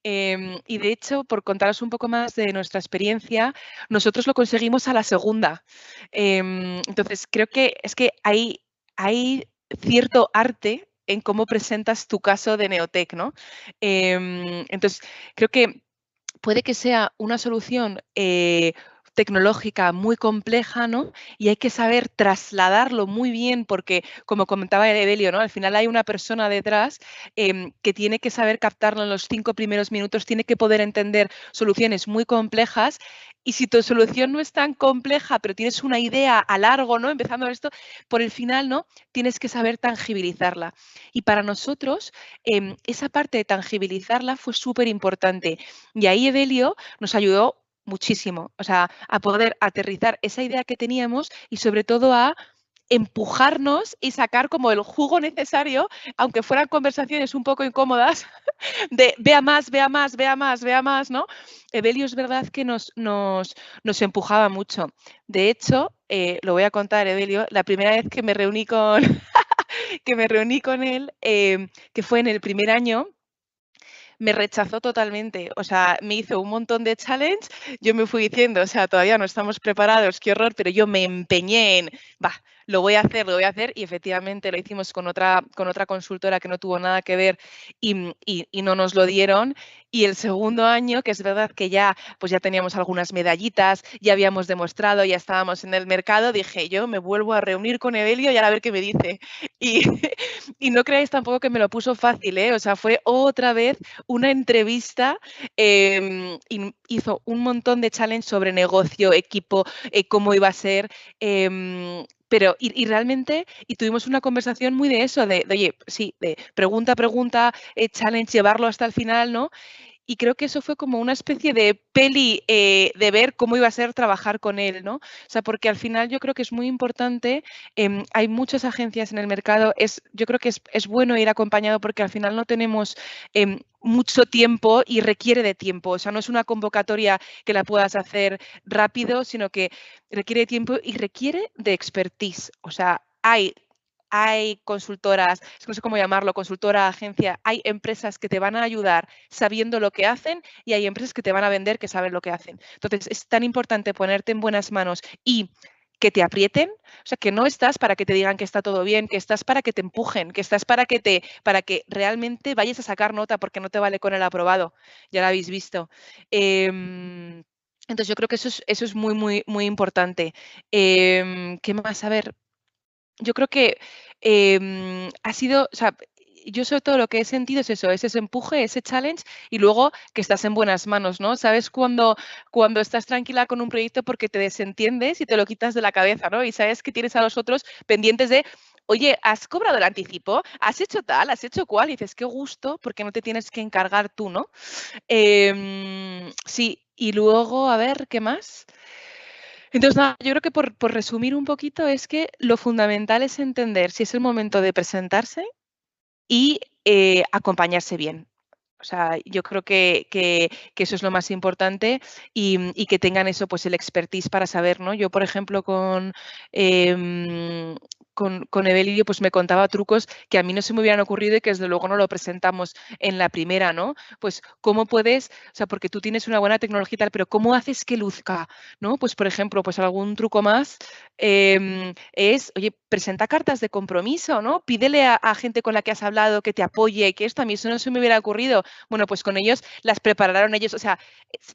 E: Y de hecho, por contaros un poco más de nuestra experiencia, nosotros lo conseguimos a la segunda. Entonces, creo que es que hay cierto arte en cómo presentas tu caso de Neotec, ¿no? Entonces, creo que puede que sea una solución tecnológica muy compleja, ¿no? Y hay que saber trasladarlo muy bien porque, como comentaba Evelio, ¿no? Al final hay una persona detrás que tiene que saber captarlo en los 5 primeros minutos, tiene que poder entender soluciones muy complejas. Y si tu solución no es tan compleja, pero tienes una idea a largo, ¿no? Empezando esto, por el final, ¿no? Tienes que saber tangibilizarla. Y para nosotros, esa parte de tangibilizarla fue súper importante. Y ahí Evelio nos ayudó muchísimo, o sea, a poder aterrizar esa idea que teníamos y sobre todo a empujarnos y sacar como el jugo necesario, aunque fueran conversaciones un poco incómodas, de vea más, vea más, vea más, vea más, ¿no? Evelio es verdad que nos empujaba mucho. De hecho, lo voy a contar, Evelio, la primera vez que me reuní con, que me reuní con él, que fue en el primer año, me rechazó totalmente, o sea, me hizo un montón de challenge, yo me fui diciendo, o sea, todavía no estamos preparados, qué horror, pero yo me empeñé en, va, lo voy a hacer, y efectivamente lo hicimos con otra consultora que no tuvo nada que ver y no nos lo dieron. Y el segundo año, que es verdad que ya, pues ya teníamos algunas medallitas, ya habíamos demostrado, ya estábamos en el mercado, dije, yo me vuelvo a reunir con Evelio y a ver qué me dice. Y, y no creáis tampoco que me lo puso fácil, ¿eh? O sea, fue otra vez una entrevista, hizo un montón de challenge sobre negocio, equipo, cómo iba a ser, pero y realmente, y tuvimos una conversación muy de eso, de oye, sí, de pregunta, challenge, llevarlo hasta el final, ¿no? Y creo que eso fue como una especie de peli de ver cómo iba a ser trabajar con él, ¿no? O sea, porque al final yo creo que es muy importante, hay muchas agencias en el mercado, yo creo que es bueno ir acompañado porque al final no tenemos mucho tiempo y requiere de tiempo. O sea, no es una convocatoria que la puedas hacer rápido, sino que requiere de tiempo y requiere de expertise. O sea, hay consultoras, no sé cómo llamarlo, consultora, agencia, hay empresas que te van a ayudar sabiendo lo que hacen y hay empresas que te van a vender que saben lo que hacen. Entonces, es tan importante ponerte en buenas manos y que te aprieten, o sea, que no estás para que te digan que está todo bien, que estás para que te empujen, que estás para que realmente vayas a sacar nota porque no te vale con el aprobado, ya lo habéis visto. Entonces, yo creo que eso es muy, muy, muy importante. ¿Qué más? A ver, yo creo que ha sido, o sea, yo sobre todo lo que he sentido es eso, es ese empuje, ese challenge y luego que estás en buenas manos, ¿no? Sabes cuando estás tranquila con un proyecto porque te desentiendes y te lo quitas de la cabeza, ¿no? Y sabes que tienes a los otros pendientes de, oye, ¿has cobrado el anticipo? ¿Has hecho tal? ¿Has hecho cual? Y dices, qué gusto, porque no te tienes que encargar tú, ¿no? Sí, y luego, a ver, ¿qué más? Entonces, nada, yo creo que por resumir un poquito es que lo fundamental es entender si es el momento de presentarse y acompañarse bien. O sea, yo creo que eso es lo más importante y que tengan eso, pues el expertise para saber, ¿no? Yo, por ejemplo, con Evelio, pues me contaba trucos que a mí no se me hubieran ocurrido y que desde luego no lo presentamos en la primera, ¿no? Pues cómo puedes, o sea, porque tú tienes una buena tecnología y tal, pero ¿cómo haces que luzca? ¿No? Pues, por ejemplo, pues algún truco más es, oye, presenta cartas de compromiso, ¿no? Pídele a gente con la que has hablado que te apoye, que esto a mí eso no se me hubiera ocurrido. Bueno, pues con ellos las prepararon ellos, o sea,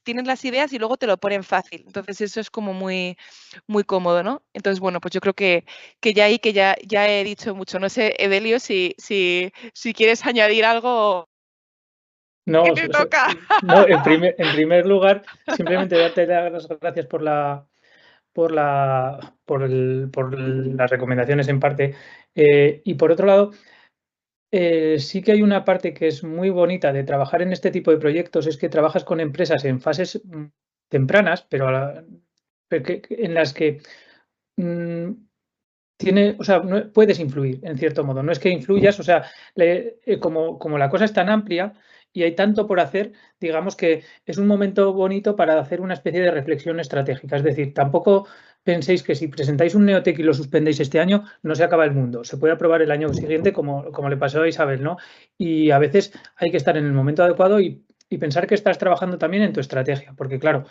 E: tienen las ideas y luego te lo ponen fácil. Entonces eso es como muy, muy cómodo, ¿no? Entonces, bueno, pues yo creo que ya he dicho mucho. No sé, Evelio, si quieres añadir algo.
D: No,
E: ¿Qué te toca?
D: no, en primer lugar, simplemente darte las gracias por las recomendaciones en parte. Y por otro lado, sí que hay una parte que es muy bonita de trabajar en este tipo de proyectos, es que trabajas con empresas en fases tempranas, pero en las que o sea, puedes influir en cierto modo. No es que influyas, o sea, como la cosa es tan amplia y hay tanto por hacer, digamos que es un momento bonito para hacer una especie de reflexión estratégica. Es decir, tampoco penséis que si presentáis un Neotec y lo suspendéis este año, no se acaba el mundo. Se puede aprobar el año siguiente, como le pasó a Isabel, ¿no? Y a veces hay que estar en el momento adecuado y pensar que estás trabajando también en tu estrategia, porque claro,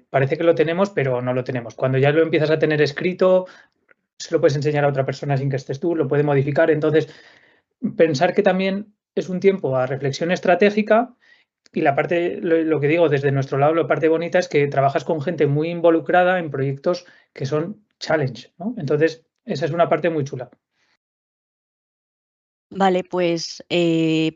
D: parece que lo tenemos, pero no lo tenemos. Cuando ya lo empiezas a tener escrito, se lo puedes enseñar a otra persona sin que estés tú, lo puede modificar. Entonces, pensar que también es un tiempo a reflexión estratégica Y la parte, lo que digo desde nuestro lado, la parte bonita es que trabajas con gente muy involucrada en proyectos que son challenge, ¿no? Entonces, esa es una parte muy chula.
B: Vale, pues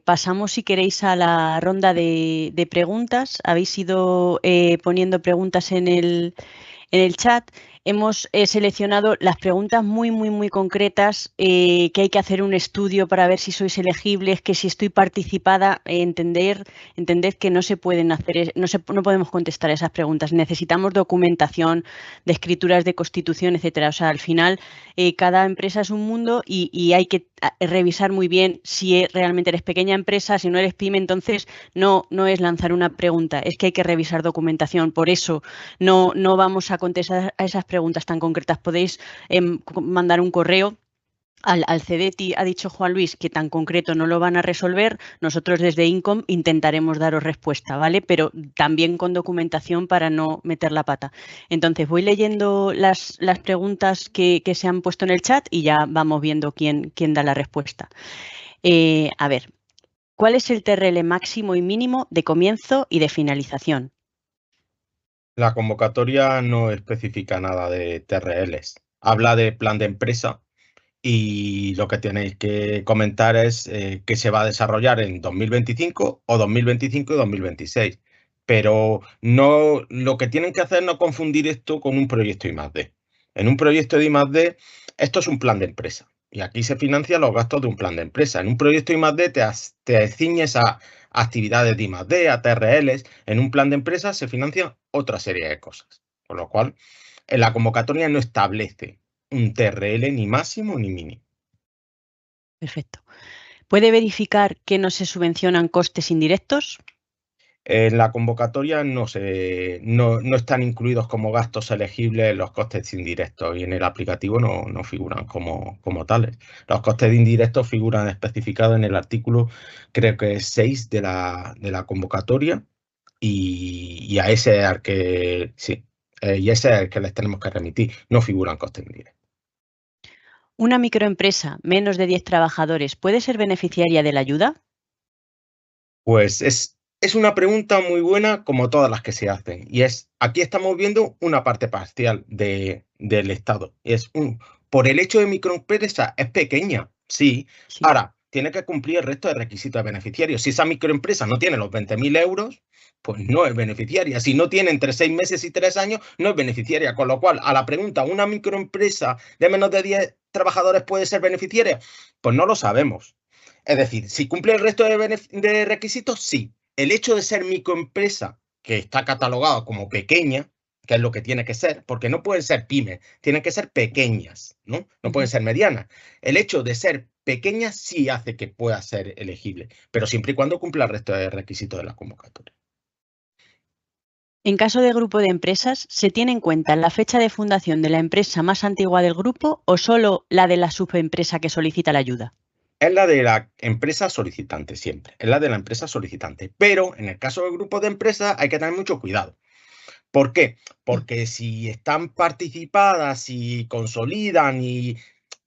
B: pasamos, si queréis, a la ronda de preguntas. Habéis ido poniendo preguntas en el chat. Hemos seleccionado las preguntas muy concretas, que hay que hacer un estudio para ver si sois elegibles, que si estoy participada, entended que no se pueden hacer, no podemos contestar esas preguntas. Necesitamos documentación de escrituras de constitución, etcétera. O sea, al final cada empresa es un mundo y hay que revisar muy bien si realmente eres pequeña empresa, si no eres pyme. Entonces no es lanzar una pregunta, es que hay que revisar documentación. Por eso no vamos a contestar a esas preguntas tan concretas. Podéis mandar un correo al CDTI. Ha dicho Juan Luis que tan concreto no lo van a resolver. Nosotros desde INCOM intentaremos daros respuesta, ¿vale? Pero también con documentación para no meter la pata. Entonces voy leyendo las preguntas que se han puesto en el chat y ya vamos viendo quién da la respuesta. A ver, ¿cuál es el TRL máximo y mínimo de comienzo y de finalización?
C: La convocatoria no especifica nada de TRLs. Habla de plan de empresa y lo que tenéis que comentar es que se va a desarrollar en 2025 o 2025 y 2026. Pero no, lo que tienen que hacer es no confundir esto con un proyecto I+D. En un proyecto de I+D, esto es un plan de empresa. Y aquí se financian los gastos de un plan de empresa. En un proyecto I+D te ciñes a actividades de I+D, a TRLs. En un plan de empresa se financian otra serie de cosas. Con lo cual, en la convocatoria no establece un TRL ni máximo ni mínimo.
B: Perfecto. ¿Puede verificar que no se subvencionan costes indirectos?
C: En la convocatoria no están incluidos como gastos elegibles los costes indirectos y en el aplicativo no figuran como tales. Los costes indirectos figuran especificados en el artículo, creo que es 6 de la convocatoria y a ese es al que sí, y ese es el que les tenemos que remitir. No figuran costes indirectos.
B: ¿Una microempresa, menos de 10 trabajadores, puede ser beneficiaria de la ayuda?
C: Pues es una pregunta muy buena como todas las que se hacen. Y aquí estamos viendo una parte parcial del Estado. Por el hecho de microempresa es pequeña, sí. Ahora, tiene que cumplir el resto de requisitos de beneficiarios. Si esa microempresa no tiene los 20.000 euros, pues no es beneficiaria. Si no tiene entre 6 meses y 3 años, no es beneficiaria. Con lo cual, a la pregunta, ¿una microempresa de menos de 10 trabajadores puede ser beneficiaria? Pues no lo sabemos. Es decir, si cumple el resto de requisitos, sí. El hecho de ser microempresa, que está catalogado como pequeña, que es lo que tiene que ser, porque no pueden ser pymes, tienen que ser pequeñas, ¿no? No pueden ser medianas. El hecho de ser pequeña sí hace que pueda ser elegible, pero siempre y cuando cumpla el resto de requisitos de la convocatoria.
B: En caso de grupo de empresas, ¿se tiene en cuenta la fecha de fundación de la empresa más antigua del grupo o solo la de la subempresa que solicita la ayuda?
C: Es la de la empresa solicitante siempre, es la de la empresa solicitante. Pero en el caso del grupo de empresas hay que tener mucho cuidado. ¿Por qué? Porque si están participadas y consolidan y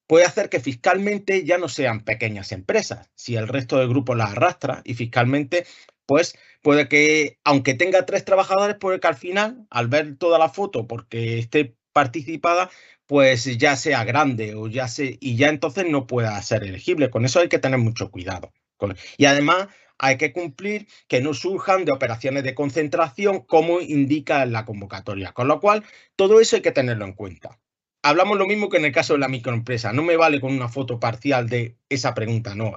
C: puede hacer que fiscalmente ya no sean pequeñas empresas. Si el resto del grupo las arrastra y fiscalmente, pues puede que, aunque tenga 3 trabajadores, puede que al final, al ver toda la foto, porque esté participada, pues ya sea grande y ya entonces no pueda ser elegible. Con eso hay que tener mucho cuidado. Y además hay que cumplir que no surjan de operaciones de concentración como indica en la convocatoria. Con lo cual, todo eso hay que tenerlo en cuenta. Hablamos lo mismo que en el caso de la microempresa. No me vale con una foto parcial de esa pregunta, no.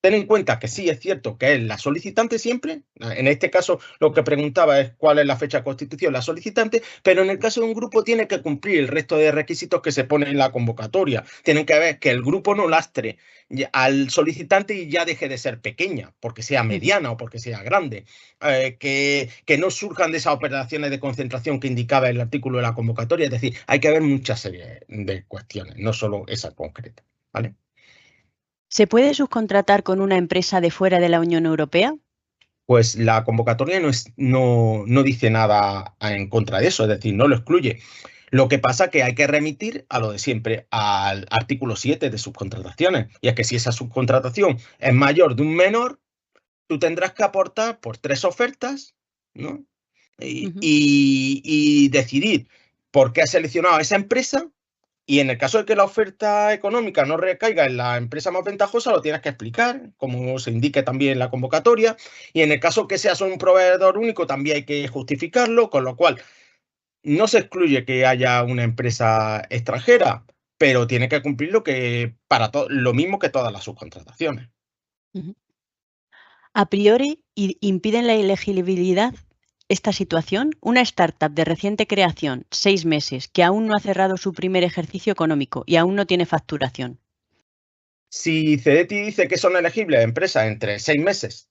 C: Ten en cuenta que sí es cierto que es la solicitante siempre. En este caso, lo que preguntaba es cuál es la fecha de constitución, la solicitante, pero en el caso de un grupo tiene que cumplir el resto de requisitos que se ponen en la convocatoria. Tienen que ver que el grupo no lastre al solicitante y ya deje de ser pequeña, porque sea mediana o porque sea grande. Que no surjan de esas operaciones de concentración que indicaba el artículo de la convocatoria. Es decir, hay que ver mucha serie de cuestiones, no solo esa concreta, ¿vale?
B: ¿Se puede subcontratar con una empresa de fuera de la Unión Europea?
C: Pues la convocatoria no dice nada en contra de eso, es decir, no lo excluye. Lo que pasa es que hay que remitir a lo de siempre, al artículo 7 de subcontrataciones. Y es que si esa subcontratación es mayor de un menor, tú tendrás que aportar por 3 ofertas, ¿no?
B: Ujú.
C: Y decidir por qué has seleccionado a esa empresa. Y en el caso de que la oferta económica no recaiga en la empresa más ventajosa, lo tienes que explicar, como se indique también en la convocatoria. Y en el caso que seas un proveedor único, también hay que justificarlo, con lo cual no se excluye que haya una empresa extranjera, pero tiene que cumplir lo mismo que todas las subcontrataciones.
B: Ujú. A priori, ¿impiden la elegibilidad esta situación? Una startup de reciente creación, 6 meses, que aún no ha cerrado su primer ejercicio económico y aún no tiene facturación.
C: Si CEDETI dice que son elegibles empresas entre 6 meses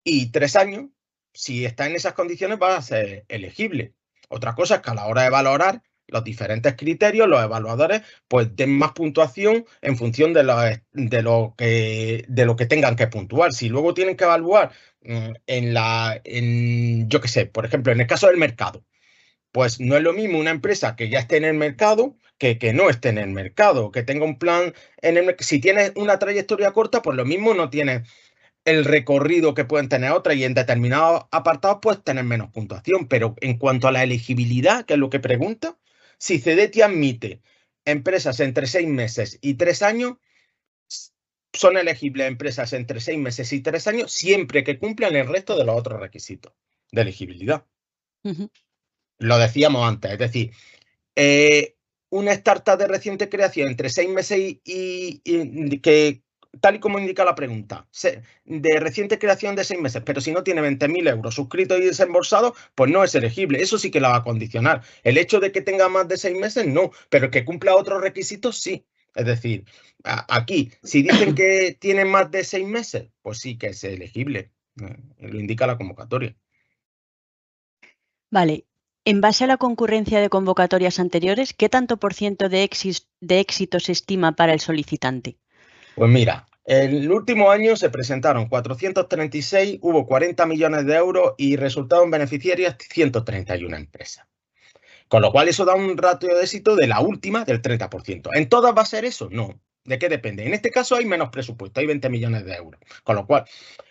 C: y 3 años, si está en esas condiciones va a ser elegible. Otra cosa es que a la hora de valorar los diferentes criterios, los evaluadores pues den más puntuación en función de lo que tengan que puntuar. Si luego tienen que evaluar yo qué sé, por ejemplo, en el caso del mercado, pues no es lo mismo una empresa que ya esté en el mercado que no esté en el mercado, que tenga un plan si tienes una trayectoria corta, pues lo mismo no tienes el recorrido que pueden tener otras y en determinados apartados puedes tener menos puntuación. Pero en cuanto a la elegibilidad, que es lo que pregunta, si CEDETI admite empresas entre 6 meses y 3 años, son elegibles empresas entre 6 meses y 3 años siempre que cumplan el resto de los otros requisitos de elegibilidad.
B: Ujú.
C: Lo decíamos antes, es decir, una startup de reciente creación entre 6 meses y que, tal y como indica la pregunta, de reciente creación de 6 meses, pero si no tiene 20.000 euros suscritos y desembolsados, pues no es elegible. Eso sí que la va a condicionar. El hecho de que tenga más de 6 meses, no, pero que cumpla otros requisitos, sí. Es decir, aquí, si dicen que tiene más de 6 meses, pues sí que es elegible. Lo indica la convocatoria.
B: Vale. En base a la concurrencia de convocatorias anteriores, ¿qué tanto por ciento de éxito se estima para el solicitante?
C: Pues mira, el último año se presentaron 436, hubo 40 millones de euros y resultaron beneficiarias 131 empresas. Con lo cual eso da un ratio de éxito de la última del 30%. ¿En todas va a ser eso? No. ¿De qué depende? En este caso hay menos presupuesto, hay 20 millones de euros. Con lo cual,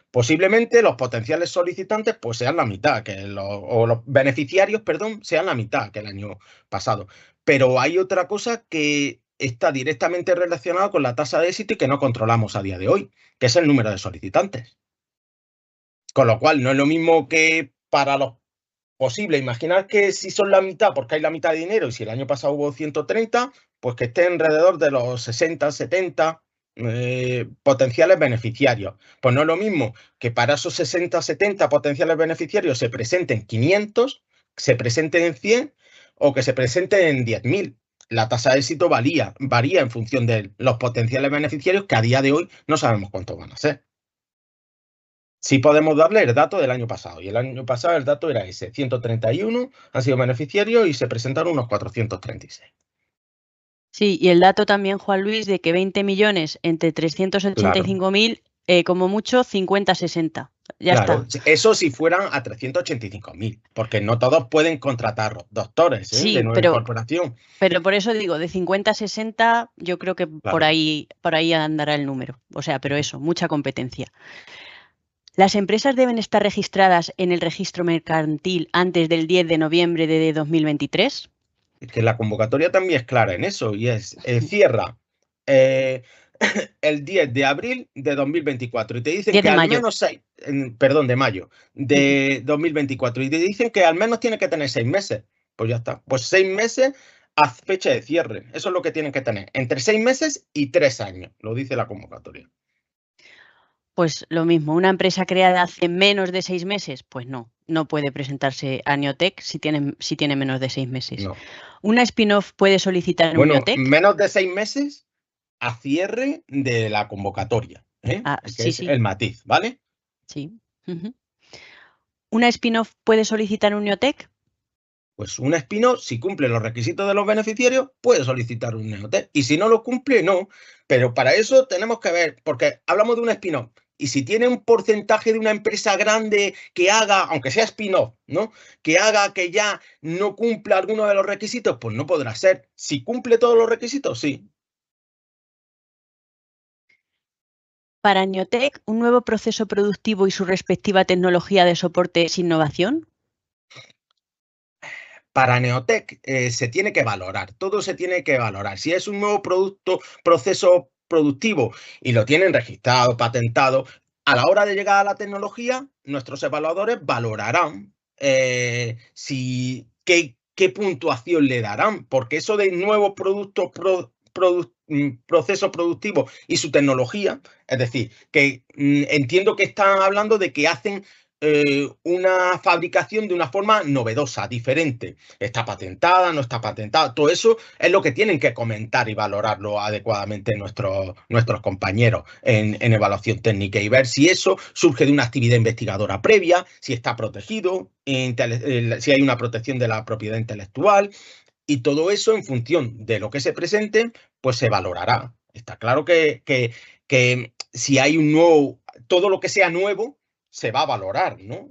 C: posiblemente los potenciales solicitantes pues sean la mitad, o los beneficiarios, perdón, sean la mitad que el año pasado. Pero hay otra cosa que está directamente relacionada con la tasa de éxito y que no controlamos a día de hoy, que es el número de solicitantes. Con lo cual, no es lo mismo que para los posibles. Imaginar que si son la mitad, porque hay la mitad de dinero, y si el año pasado hubo 130, pues que esté alrededor de los 60, 70 potenciales beneficiarios. Pues no es lo mismo que para esos 60, 70 potenciales beneficiarios se presenten 500, se presenten 100 o que se presenten en 10.000. La tasa de éxito varía en función de los potenciales beneficiarios, que a día de hoy no sabemos cuántos van a ser. Sí podemos darle el dato del año pasado, y el año pasado el dato era ese, 131 han sido beneficiarios y se presentaron unos 436.
B: Sí, y el dato también, Juan Luis, de que 20 millones entre 385.000, como mucho 50-60. Ya
C: Claro,
B: está.
C: eso si fueran a 385.000, porque no todos pueden contratar doctores de
B: Sí,
C: nueva incorporación.
B: pero por eso digo, de 50-60, yo creo que
C: Claro.
B: por ahí andará el número. O sea, pero eso, mucha competencia. ¿Las empresas deben estar registradas en el registro mercantil antes del 10 de noviembre de 2023?
C: Es que la convocatoria también es clara en eso, y es cierra el 10 de abril de 2024 y te dicen
B: 10
C: que
B: de
C: al
B: mayo.
C: menos de mayo de 2024 y te dicen que al menos tiene que tener 6 meses. Pues ya está. Pues 6 meses a fecha de cierre. Eso es lo que tienen que tener. Entre 6 meses y 3 años, lo dice la convocatoria.
B: Pues lo mismo, una empresa creada hace menos de 6 meses, pues no puede presentarse a Neotec si tiene menos de 6 meses.
C: No.
B: ¿Una spin-off puede solicitar un
C: Bueno,
B: Neotec?
C: menos de 6 meses a cierre de la convocatoria, que
B: Sí,
C: es
B: sí,
C: el matiz, ¿vale?
B: sí. Ujú. ¿Una spin-off puede solicitar un Neotec?
C: Pues un spin-off, si cumple los requisitos de los beneficiarios, puede solicitar un Neotec. Y si no lo cumple, no. Pero para eso tenemos que ver, porque hablamos de un spin-off. Y si tiene un porcentaje de una empresa grande que haga, aunque sea spin-off, ¿no? Que haga que ya no cumpla alguno de los requisitos, pues no podrá ser. Si cumple todos los requisitos, sí.
B: Para Neotec, ¿un nuevo proceso productivo y su respectiva tecnología de soporte es innovación?
C: Para Neotec se tiene que valorar, todo se tiene que valorar. Si es un nuevo proceso productivo y lo tienen registrado, patentado, a la hora de llegar a la tecnología, nuestros evaluadores valorarán qué puntuación le darán, porque eso de nuevo proceso productivo y su tecnología, es decir, que entiendo que están hablando de que hacen una fabricación de una forma novedosa, diferente. ¿Está patentada? ¿No está patentada? Todo eso es lo que tienen que comentar y valorarlo adecuadamente nuestros compañeros en evaluación técnica y ver si eso surge de una actividad investigadora previa, si está protegido, si hay una protección de la propiedad intelectual. Y todo eso, en función de lo que se presente, pues se valorará. Está claro que si hay un nuevo, todo lo que sea nuevo, se va a valorar, ¿no?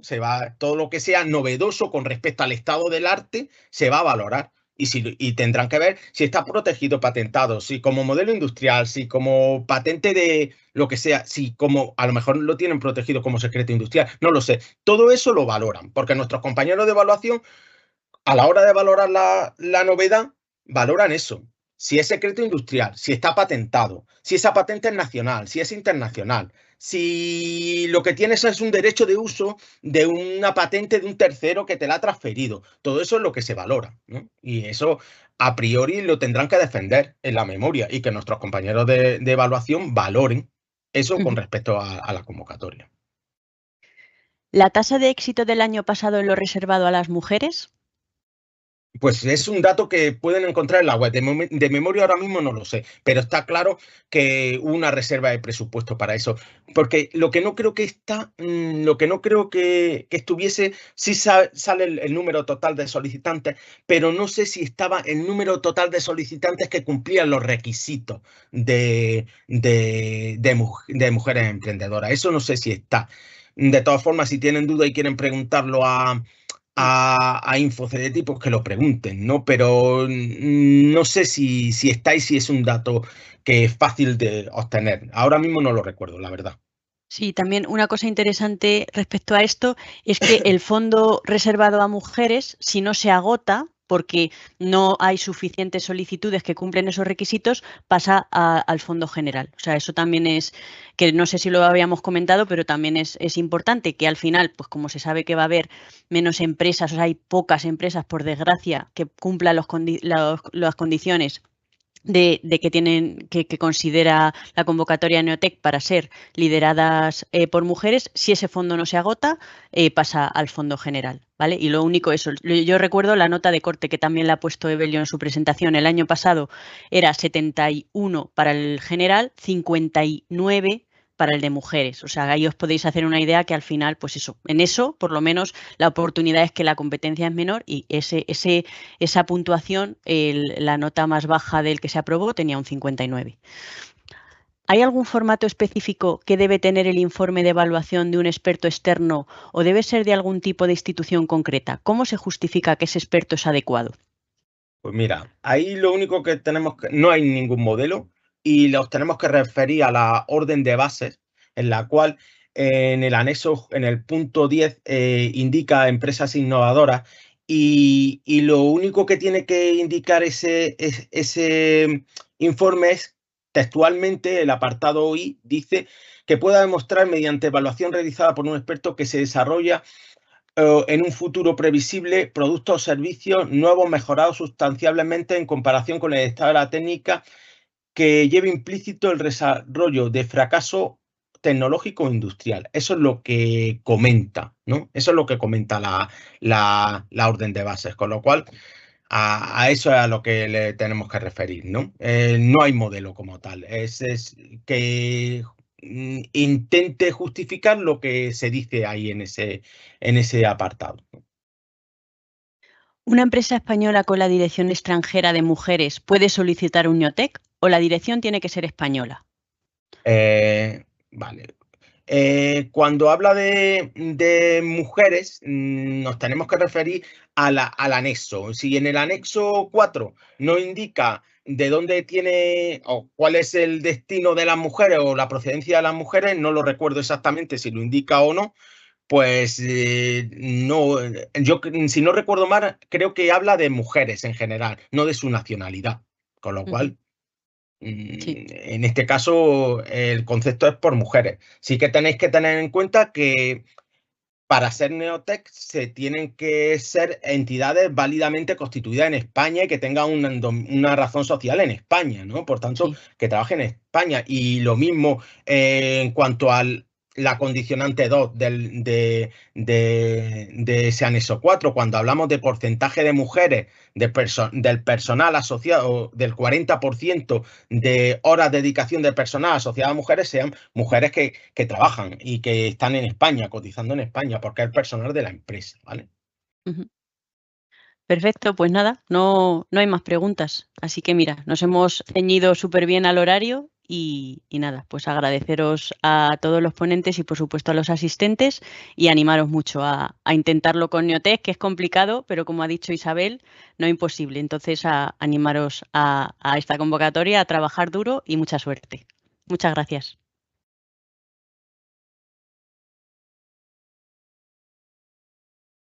C: Todo lo que sea novedoso con respecto al estado del arte, se va a valorar. Y tendrán que ver si está protegido, patentado, si como modelo industrial, si como patente de lo que sea, si como a lo mejor lo tienen protegido como secreto industrial, no lo sé. Todo eso lo valoran, porque nuestros compañeros de evaluación a la hora de valorar la novedad, valoran eso. Si es secreto industrial, si está patentado, si esa patente es nacional, si es internacional, si lo que tienes es un derecho de uso de una patente de un tercero que te la ha transferido. Todo eso es lo que se valora, ¿no? Y eso a priori lo tendrán que defender en la memoria y que nuestros compañeros de evaluación valoren eso con respecto a la convocatoria.
B: ¿La tasa de éxito del año pasado en lo reservado a las mujeres?
C: Pues es un dato que pueden encontrar en la web. De memoria ahora mismo no lo sé, pero está claro que hubo una reserva de presupuesto para eso. Porque lo que no creo que estuviese, sí sale el número total de solicitantes, pero no sé si estaba el número total de solicitantes que cumplían los requisitos de mujeres emprendedoras. Eso no sé si está. De todas formas, si tienen duda y quieren preguntarlo a InfoCDT, pues que lo pregunten, ¿no? Pero no sé si está y si es un dato que es fácil de obtener. Ahora mismo no lo recuerdo, la verdad.
B: Sí, también una cosa interesante respecto a esto es que el fondo reservado a mujeres, si no se agota, porque no hay suficientes solicitudes que cumplen esos requisitos, pasa al fondo general. O sea, eso también es, que no sé si lo habíamos comentado, pero también es importante que al final, pues como se sabe que va a haber menos empresas, o sea, hay pocas empresas, por desgracia, que cumplan las condiciones de que considera la convocatoria Neotec para ser lideradas por mujeres. Si ese fondo no se agota, pasa al fondo general, ¿vale? Y lo único eso, yo recuerdo la nota de corte que también la ha puesto Evelio en su presentación. El año pasado era 71 para el general, 59 para el de mujeres. O sea, ahí os podéis hacer una idea que al final, pues eso, en eso, por lo menos, la oportunidad es que la competencia es menor y esa puntuación, la nota más baja del que se aprobó tenía un 59. ¿Hay algún formato específico que debe tener el informe de evaluación de un experto externo o debe ser de algún tipo de institución concreta? ¿Cómo se justifica que ese experto es adecuado?
C: Pues mira, ahí lo único que no hay ningún modelo y los tenemos que referir a la orden de bases, en la cual en el anexo, en el punto 10, indica empresas innovadoras y lo único que tiene que indicar ese informe es textualmente el apartado I, dice que pueda demostrar mediante evaluación realizada por un experto que se desarrolla en un futuro previsible productos o servicios nuevos mejorados sustancialmente en comparación con el estado de la técnica que lleve implícito el desarrollo de fracaso tecnológico o industrial. Eso es lo que comenta, ¿no? Eso es lo que comenta la orden de bases, con lo cual a eso es a lo que le tenemos que referir, ¿no? No hay modelo como tal, es que intente justificar lo que se dice ahí en ese apartado.
B: ¿Una empresa española con la dirección extranjera de mujeres puede solicitar un Neotec o la dirección tiene que ser española?
C: Vale. Cuando habla de mujeres, nos tenemos que referir al anexo. Si en el anexo 4 no indica de dónde tiene o cuál es el destino de las mujeres o la procedencia de las mujeres, no lo recuerdo exactamente si lo indica o no, pues no, yo si no recuerdo mal, creo que habla de mujeres en general, no de su nacionalidad, con lo cual,
B: Sí.
C: en este caso, el concepto es por mujeres. Sí que tenéis que tener en cuenta que para ser Neotec se tienen que ser entidades válidamente constituidas en España y que tengan una razón social en España, ¿no? Por tanto,
B: Sí.
C: que trabajen en España. Y lo mismo en cuanto a la condicionante 2 de ese anexo 4, cuando hablamos de porcentaje de mujeres del personal asociado, del 40% de horas de dedicación del personal asociado a mujeres, sean mujeres que trabajan y que están en España, cotizando en España, porque es el personal de la empresa, ¿vale?
B: Perfecto, pues nada, no hay más preguntas. Así que mira, nos hemos ceñido súper bien al horario y nada, pues agradeceros a todos los ponentes y por supuesto a los asistentes y animaros mucho a intentarlo con Neotec, que es complicado, pero como ha dicho Isabel, no imposible. Entonces, animaros a esta convocatoria, a trabajar duro y mucha suerte. Muchas gracias.